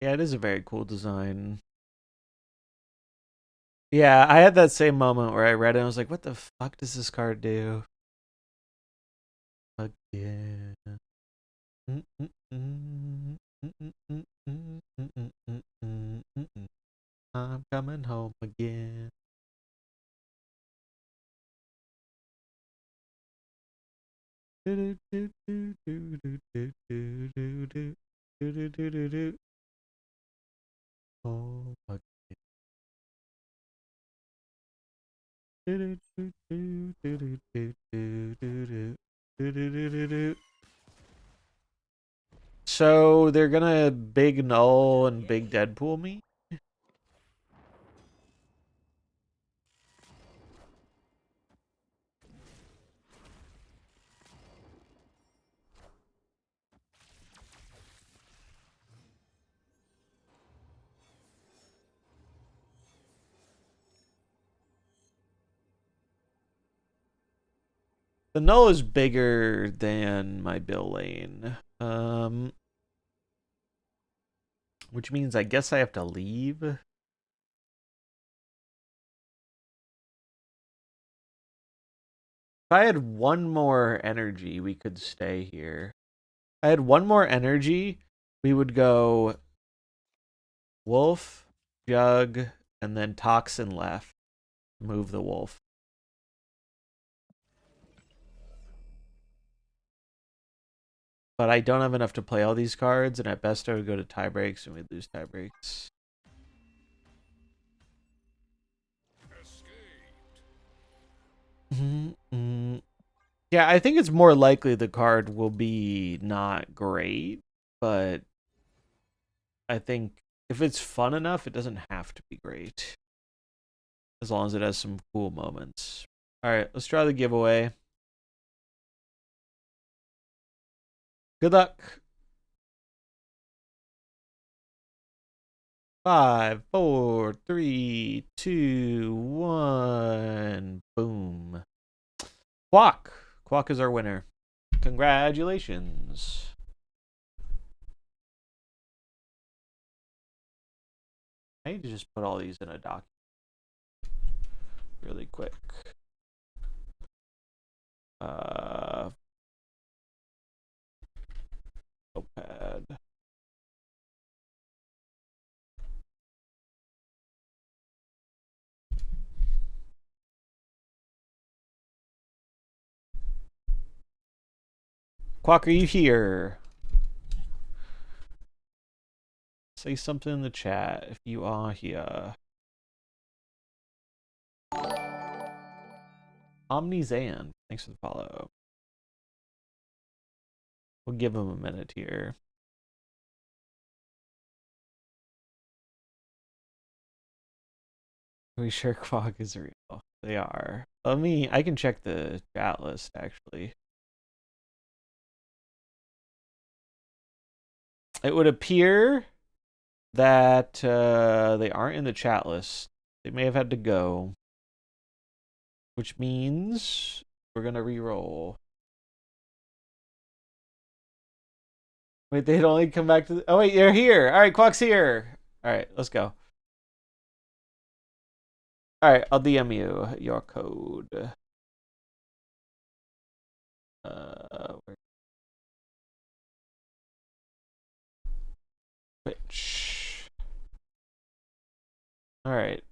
Yeah, it is a very cool design. Yeah, I had that same moment where I read it and I was like, what the fuck does this card do? again. I'm coming home again. Home again. So they're gonna big null and big Deadpool me? The null is bigger than my bill lane. Which means I guess I have to leave. If I had one more energy, we could stay here. If I had one more energy, we would go Wolf, Jug, and then Toxin left. Move the Wolf. But I don't have enough to play all these cards, and at best I would go to tie breaks, and we'd lose tie breaks. Yeah, I think it's more likely the card will be not great, but I think if it's fun enough, it doesn't have to be great. As long as it has some cool moments. Alright, let's try the giveaway. Good luck. 5, 4, 3, 2, 1. Boom. Quack. Quack is our winner. Congratulations. I need to just put all these in a document really quick. Notepad. Quack, are you here? Say something in the chat if you are here. Omnizan, thanks for the follow. We'll give him a minute here. Are we sure Quack is real? They are. I can check the chat list actually. It would appear that they aren't in the chat list. They may have had to go. Which means we're gonna re-roll. Wait, they'd only come back to the... Oh wait, they're here. Alright, Quack's here. Alright, let's go. Alright, I'll DM you your code. Twitch. Alright.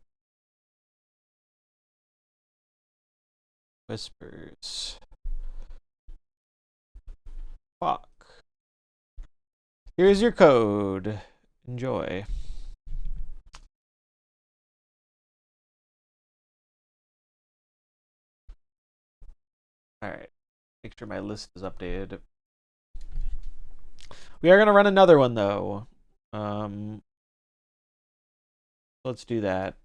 Whispers. Fuck. Here's your code. Enjoy. Alright. Make sure my list is updated. We are going to run another one, though. Let's do that.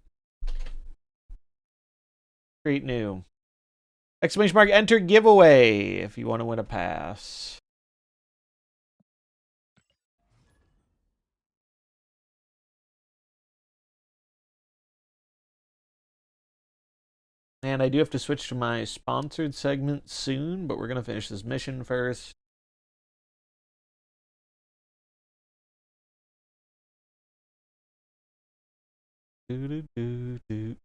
Create new. Exclamation mark, enter giveaway if you want to win a pass. And I do have to switch to my sponsored segment soon, but we're going to finish this mission first. Do-do-do-do.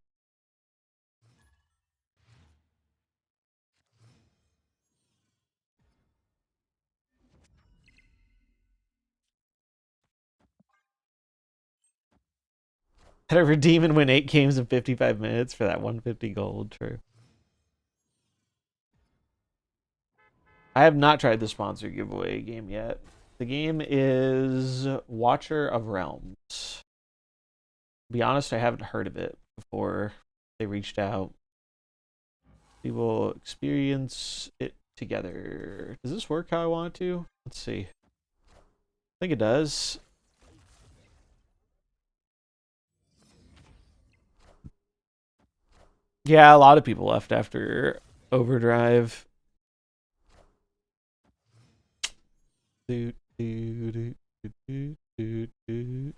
Had to redeem and win 8 games in 55 minutes for that 150 gold. True. I have not tried the sponsor giveaway game yet. The game is Watcher of Realms. To be honest, I haven't heard of it before they reached out. We will experience it together. Does this work how I want it to? Let's see. I think it does. Yeah, a lot of people left after Overdrive. Do, do, do, do, do, do.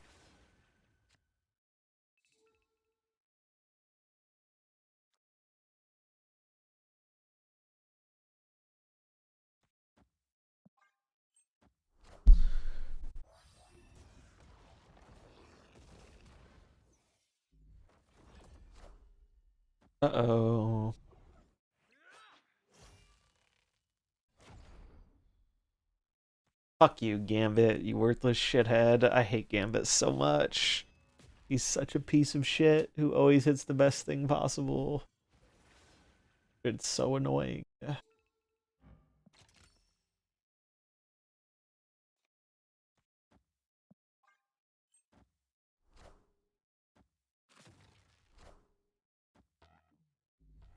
Uh-oh. Fuck you, Gambit, you worthless shithead. I hate Gambit so much. He's such a piece of shit who always hits the best thing possible. It's so annoying.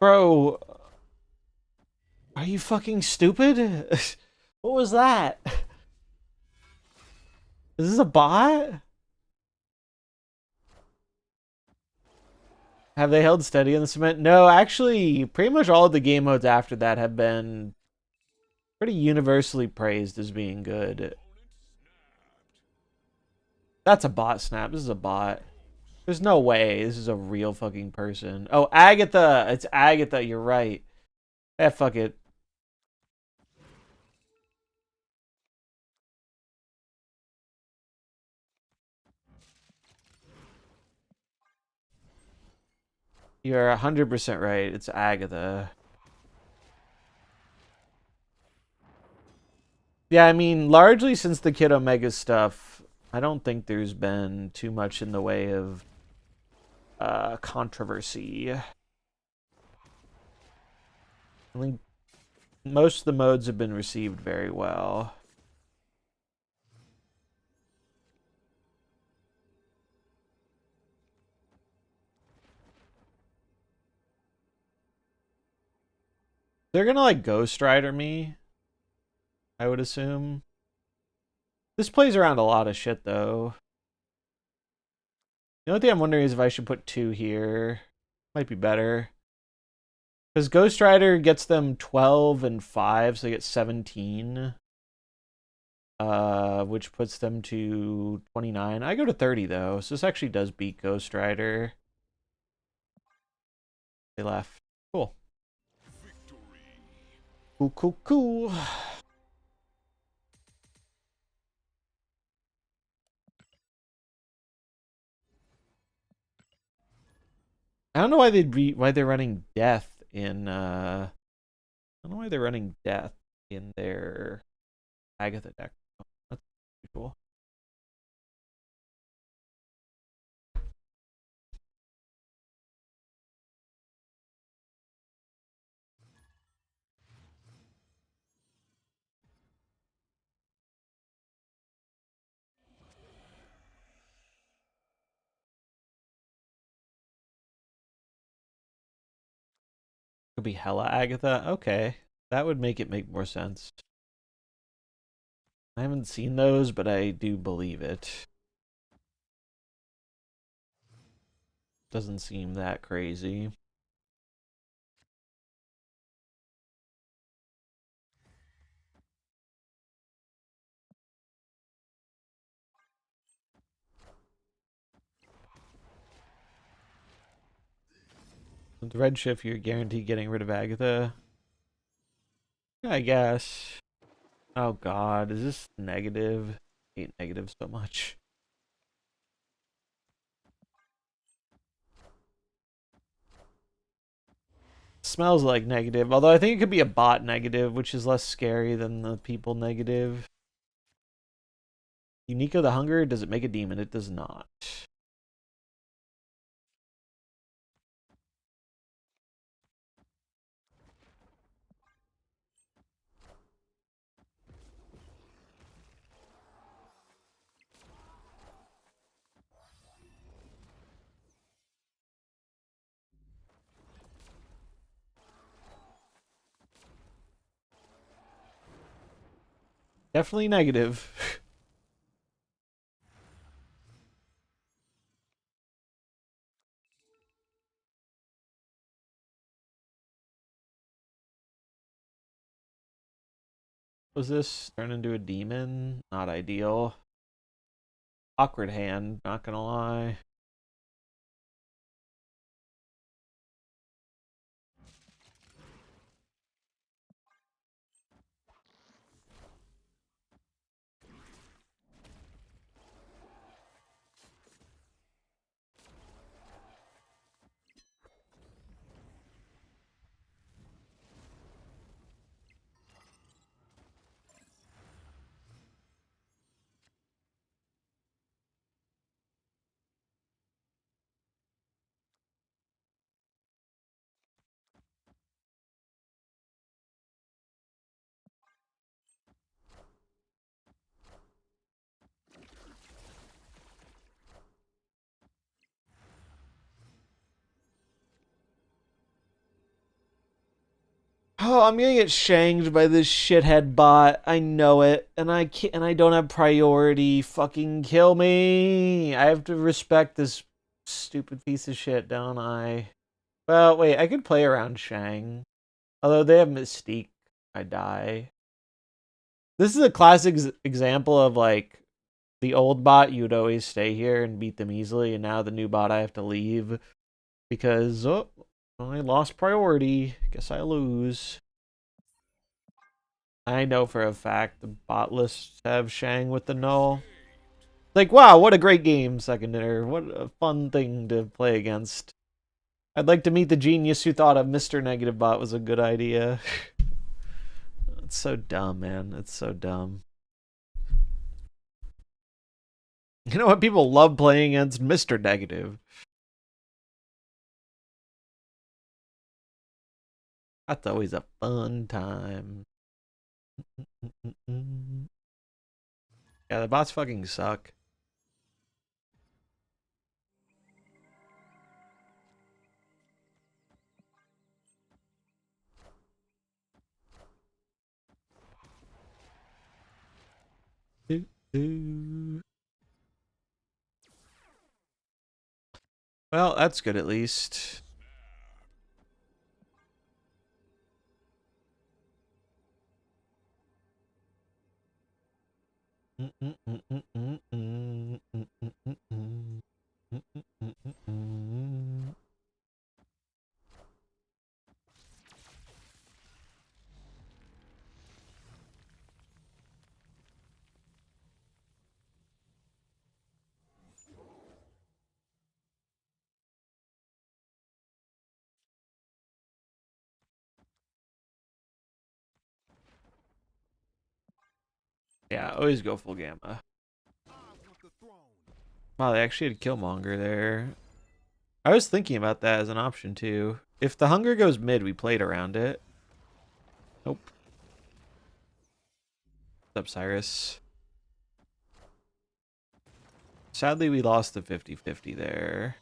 Bro, are you fucking stupid? What was that? Is this a bot? Have they held steady in the cement? No, actually, pretty much all of the game modes after that have been pretty universally praised as being good. That's a bot snap. This is a bot. There's no way this is a real fucking person. Oh, Agatha. It's Agatha. You're right. Eh, fuck it. You're 100% right. It's Agatha. Yeah, I mean, largely since the Kid Omega stuff, I don't think there's been too much in the way of controversy. I think most of the modes have been received very well. They're gonna like Ghost Rider me, I would assume. This plays around a lot of shit though. The only thing I'm wondering is if I should put 2 here. Might be better. Because Ghost Rider gets them 12 and 5, so they get 17. Which puts them to 29. I go to 30 though, so this actually does beat Ghost Rider. They left. Cool. Cool, cool, cool. I don't know why they're running death in I don't know why they're running death in their Agatha deck. That's cool. Could be hella Agatha. Okay. That would make it make more sense. I haven't seen those, but I do believe it. Doesn't seem that crazy. With Redshift, you're guaranteed getting rid of Agatha. I guess. Oh god, is this negative? I hate negative so much. Smells like negative, although I think it could be a bot negative, which is less scary than the people negative. Unico the Hunger, does it make a demon? It does not. Definitely negative. Was this turn into a demon? Not ideal. Awkward hand, not gonna lie. Oh, I'm gonna get shanked by this shithead bot. I know it, and I can't, and I don't have priority. Fucking kill me! I have to respect this stupid piece of shit, don't I? Well, wait, I could play around Shang. Although they have Mystique, I die. This is a classic example of like the old bot. You'd always stay here and beat them easily, and now the new bot I have to leave because I lost priority. Guess I lose. I know for a fact the bot lists have Shang with the null. Like, wow, what a great game, Secondary. What a fun thing to play against. I'd like to meet the genius who thought a Mr. Negative Bot was a good idea. It's so dumb, man. It's so dumb. You know what? People love playing against Mr. Negative. That's always a fun time. Yeah, the bots fucking suck. Well, that's good at least. Yeah, always go full gamma. I want the throne. Wow, they actually had Killmonger there. I was thinking about that as an option too. If the hunger goes mid, we played around it. Nope. What's up, Cyrus? Sadly, we lost the 50-50 there.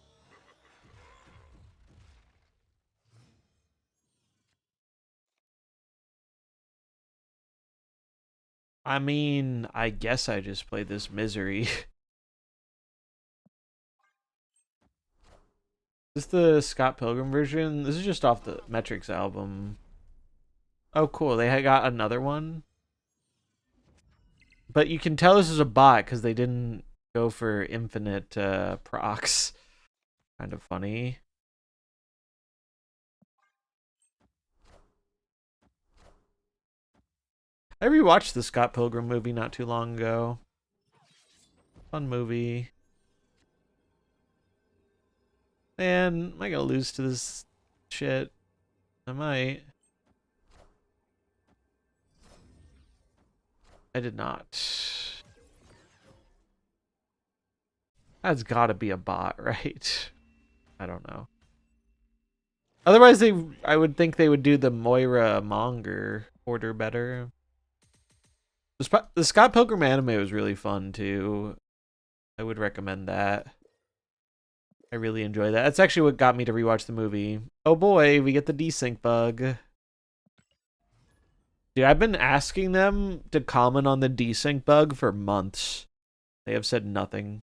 I mean, I guess I just played this misery. Is this the Scott Pilgrim version? This is just off the Metrics album. Oh, cool. They got another one. But you can tell this is a bot because they didn't go for infinite procs. Kind of funny. I rewatched the Scott Pilgrim movie not too long ago. Fun movie. Man, am I gonna lose to this shit? I might. I did not. That's gotta be a bot, right? I don't know. Otherwise, I would think they would do the Moira Monger order better. The Scott Pilgrim anime was really fun too. I would recommend that. I really enjoy that. That's actually what got me to rewatch the movie. Oh boy, we get the desync bug. Dude, I've been asking them to comment on the desync bug for months. They have said nothing.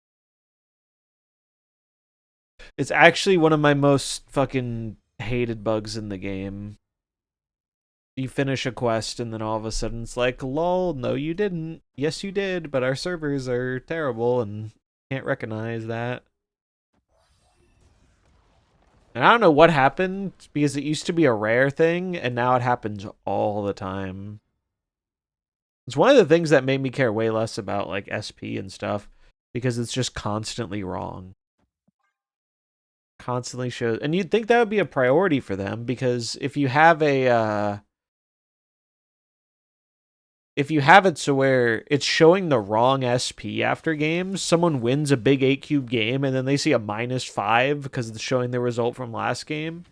It's actually one of my most fucking hated bugs in the game. You finish a quest and then all of a sudden it's like, lol, no you didn't. Yes you did, but our servers are terrible and can't recognize that. And I don't know what happened because it used to be a rare thing and now it happens all the time. It's one of the things that made me care way less about like SP and stuff because it's just constantly wrong. Constantly shows, and you'd think that would be a priority for them because if you have a if you have it so where it's showing the wrong SP after games, someone wins a big 8-cube game and then they see a -5 because it's showing the result from last game,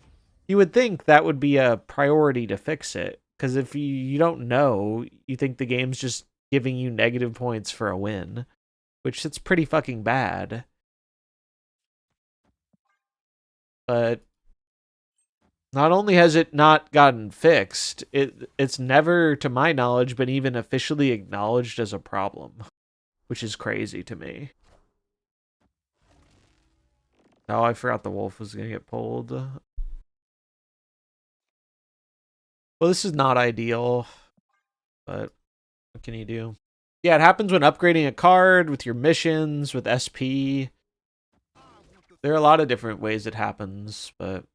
you would think that would be a priority to fix it. Because if you don't know, you think the game's just giving you negative points for a win, which it's pretty fucking bad. But not only has it not gotten fixed, it's never, to my knowledge, been even officially acknowledged as a problem, which is crazy to me. Oh, I forgot the wolf was going to get pulled. Well, this is not ideal, but what can you do? Yeah, it happens when upgrading a card, with your missions, with SP. There are a lot of different ways it happens, but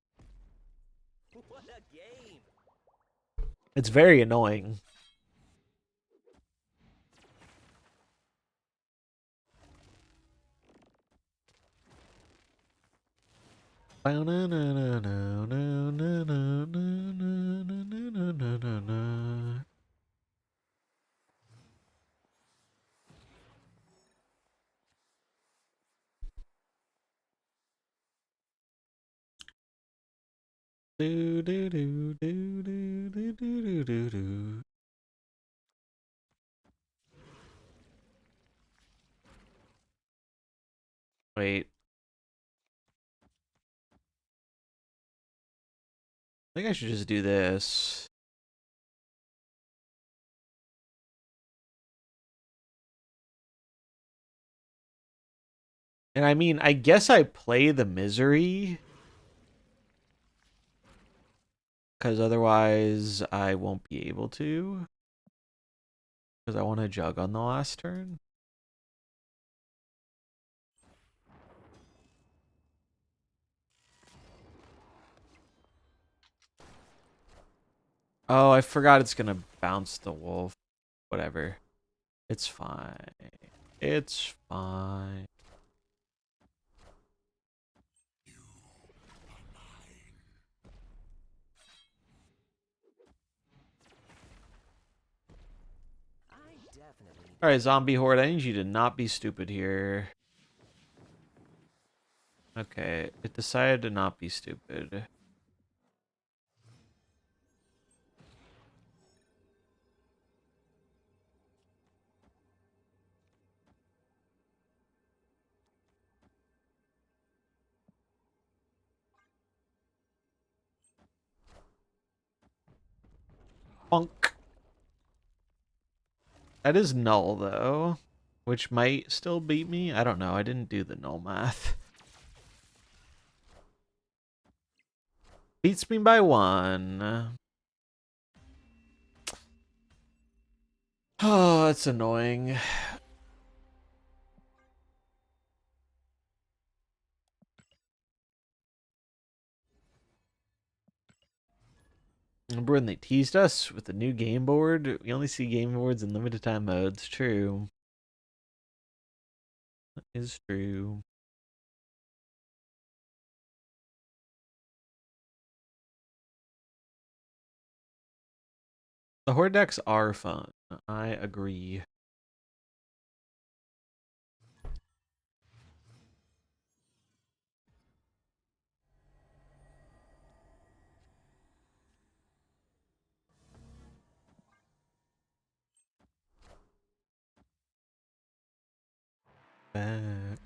it's very annoying. Do do do do do do do do do. Wait. I think I should just do this. And I mean, I guess I play the misery. Because otherwise I won't be able to. Because I want to jug on the last turn. Oh, I forgot it's going to bounce the wolf. Whatever. It's fine. It's fine. Alright, zombie horde, I need you to not be stupid here. Okay, it decided to not be stupid. Bonk. That is null, though. Which might still beat me. I don't know. I didn't do the null math. Beats me by 1. Oh, that's annoying. Remember when they teased us with the new game board? We only see game boards in limited time modes. True. That is true. The horde decks are fun. I agree. Back.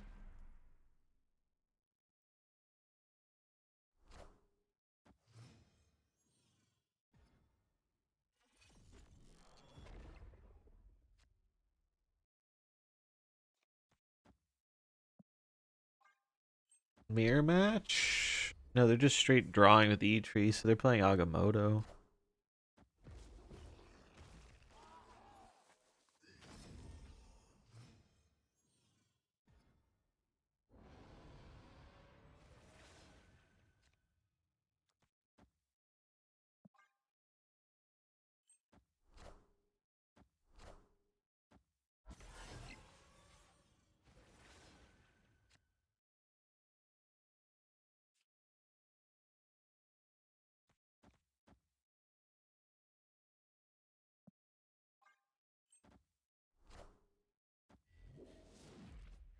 Mirror match? No, they're just straight drawing with E-Tree, so they're playing Agamotto.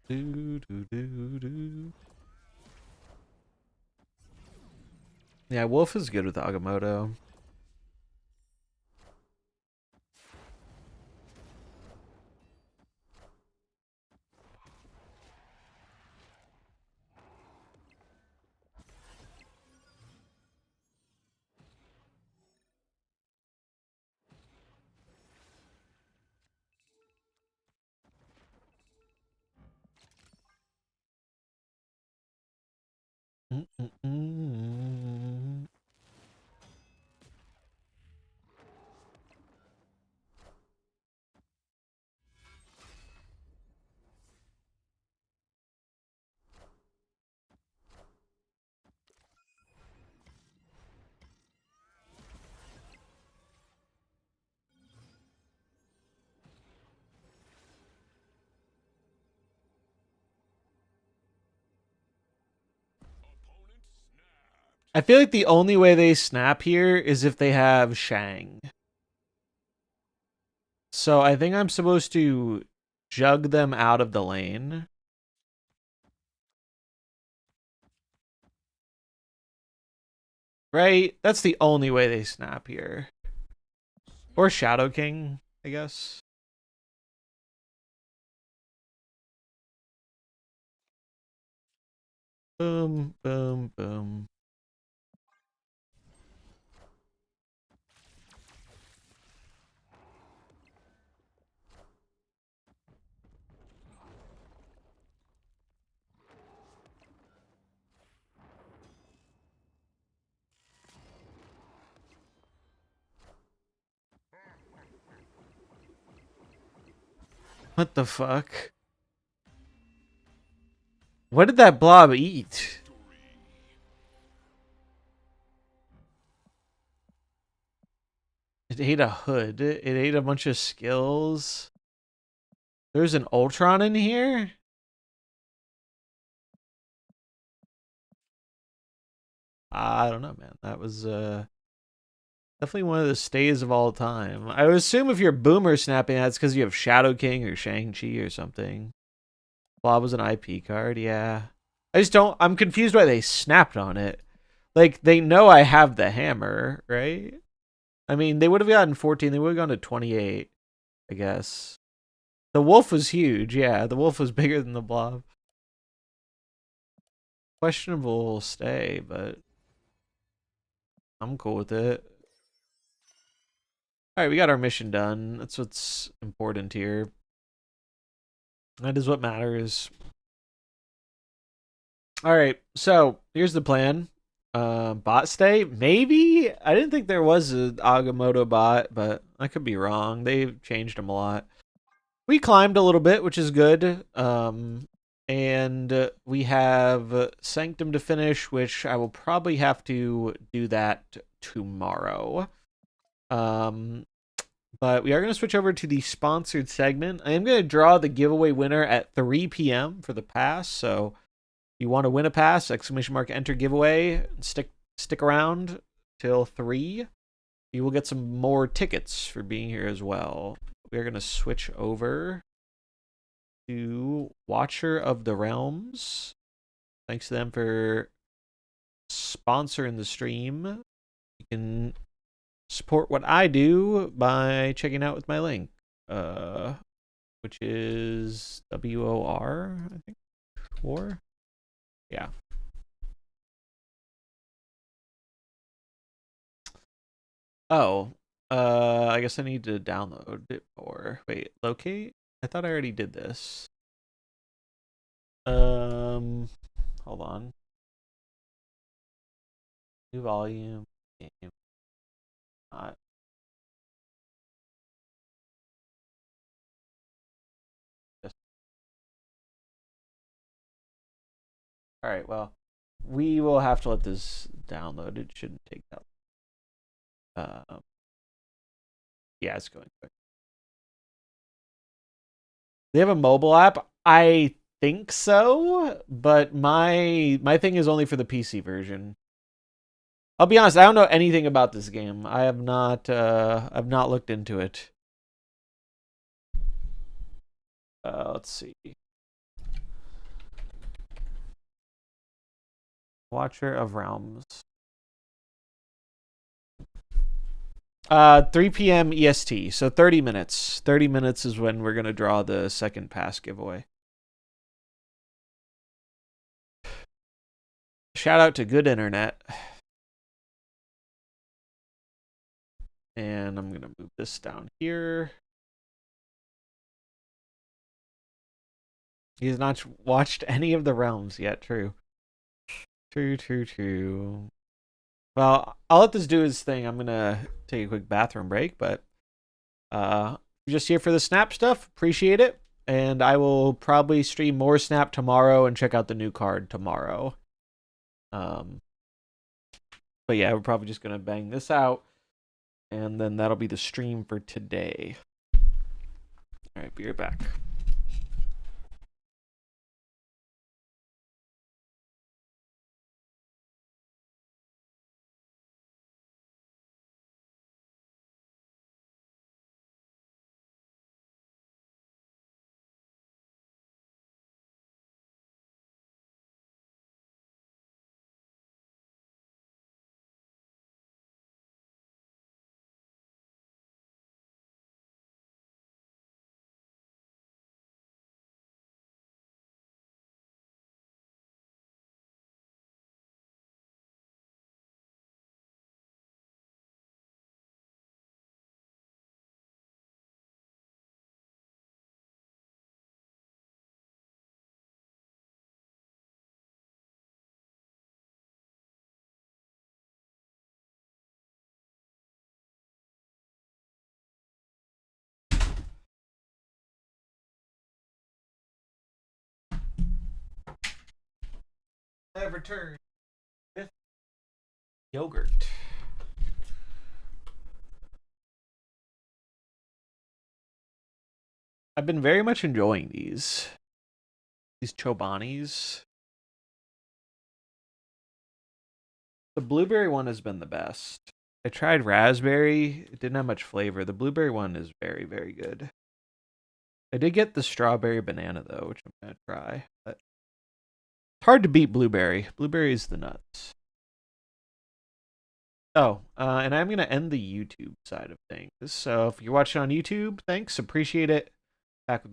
Do, do, do, do. Yeah, Wolf is good with Agamotto. Mm-mm-mm. I feel like the only way they snap here is if they have Shang. So I think I'm supposed to jug them out of the lane. Right? That's the only way they snap here. Or Shadow King, I guess. Boom, boom, boom. What the fuck? What did that blob eat? It ate a hood. It ate a bunch of skills. There's an Ultron in here? I don't know, man. That was definitely one of the stays of all time. I would assume if you're boomer snapping, that's because you have Shadow King or Shang-Chi or something. Blob was an IP card, yeah. I just don't. I'm confused why they snapped on it. Like, they know I have the hammer, right? I mean, they would have gotten 14. They would have gone to 28, I guess. The wolf was huge, yeah. The wolf was bigger than the blob. Questionable stay, but I'm cool with it. All right, we got our mission done. That's what's important here. That is what matters. All right, so here's the plan. Bot stay? Maybe? I didn't think there was an Agamotto bot, but I could be wrong. They've changed them a lot. We climbed a little bit, which is good. And we have Sanctum to finish, which I will probably have to do that tomorrow. But we are going to switch over to the sponsored segment. I am going to draw the giveaway winner at 3 p.m. for the pass. So if you want to win a pass, exclamation mark enter giveaway. Stick around till 3. You will get some more tickets for being here as well. We're going to switch over to Watcher of the Realms. Thanks to them for sponsoring the stream. You can support what I do by checking out with my link, which is WOR, I think. War? Yeah. Oh, I guess I need to download it or wait, locate? I thought I already did this. Hold on. New volume. Game. Not. All right. Well, we will have to let this download. It shouldn't take that long. Yeah, it's going quick. They have a mobile app. I think so, but my thing is only for the PC version. I'll be honest, I don't know anything about this game. I've not looked into it. Let's see. Watcher of Realms. 3 p.m. EST, so 30 minutes. 30 minutes is when we're going to draw the second pass giveaway. Shout out to Good Internet. And I'm going to move this down here. He's not watched any of the realms yet. True. True. Well, I'll let this do his thing. I'm going to take a quick bathroom break, but just here for the Snap stuff. Appreciate it. And I will probably stream more Snap tomorrow and check out the new card tomorrow. But yeah, we're probably just going to bang this out. And then that'll be the stream for today. All right, be right back. I have returned with yogurt. I've been very much enjoying these Chobanis. The blueberry one has been the best. I tried raspberry. It didn't have much flavor. The blueberry one is very, very good. I did get the strawberry banana, though, which I'm going to try. But it's hard to beat blueberry. Blueberry is the nuts. Oh, and I'm going to end the YouTube side of things. So if you're watching on YouTube, thanks. Appreciate it. Back with more.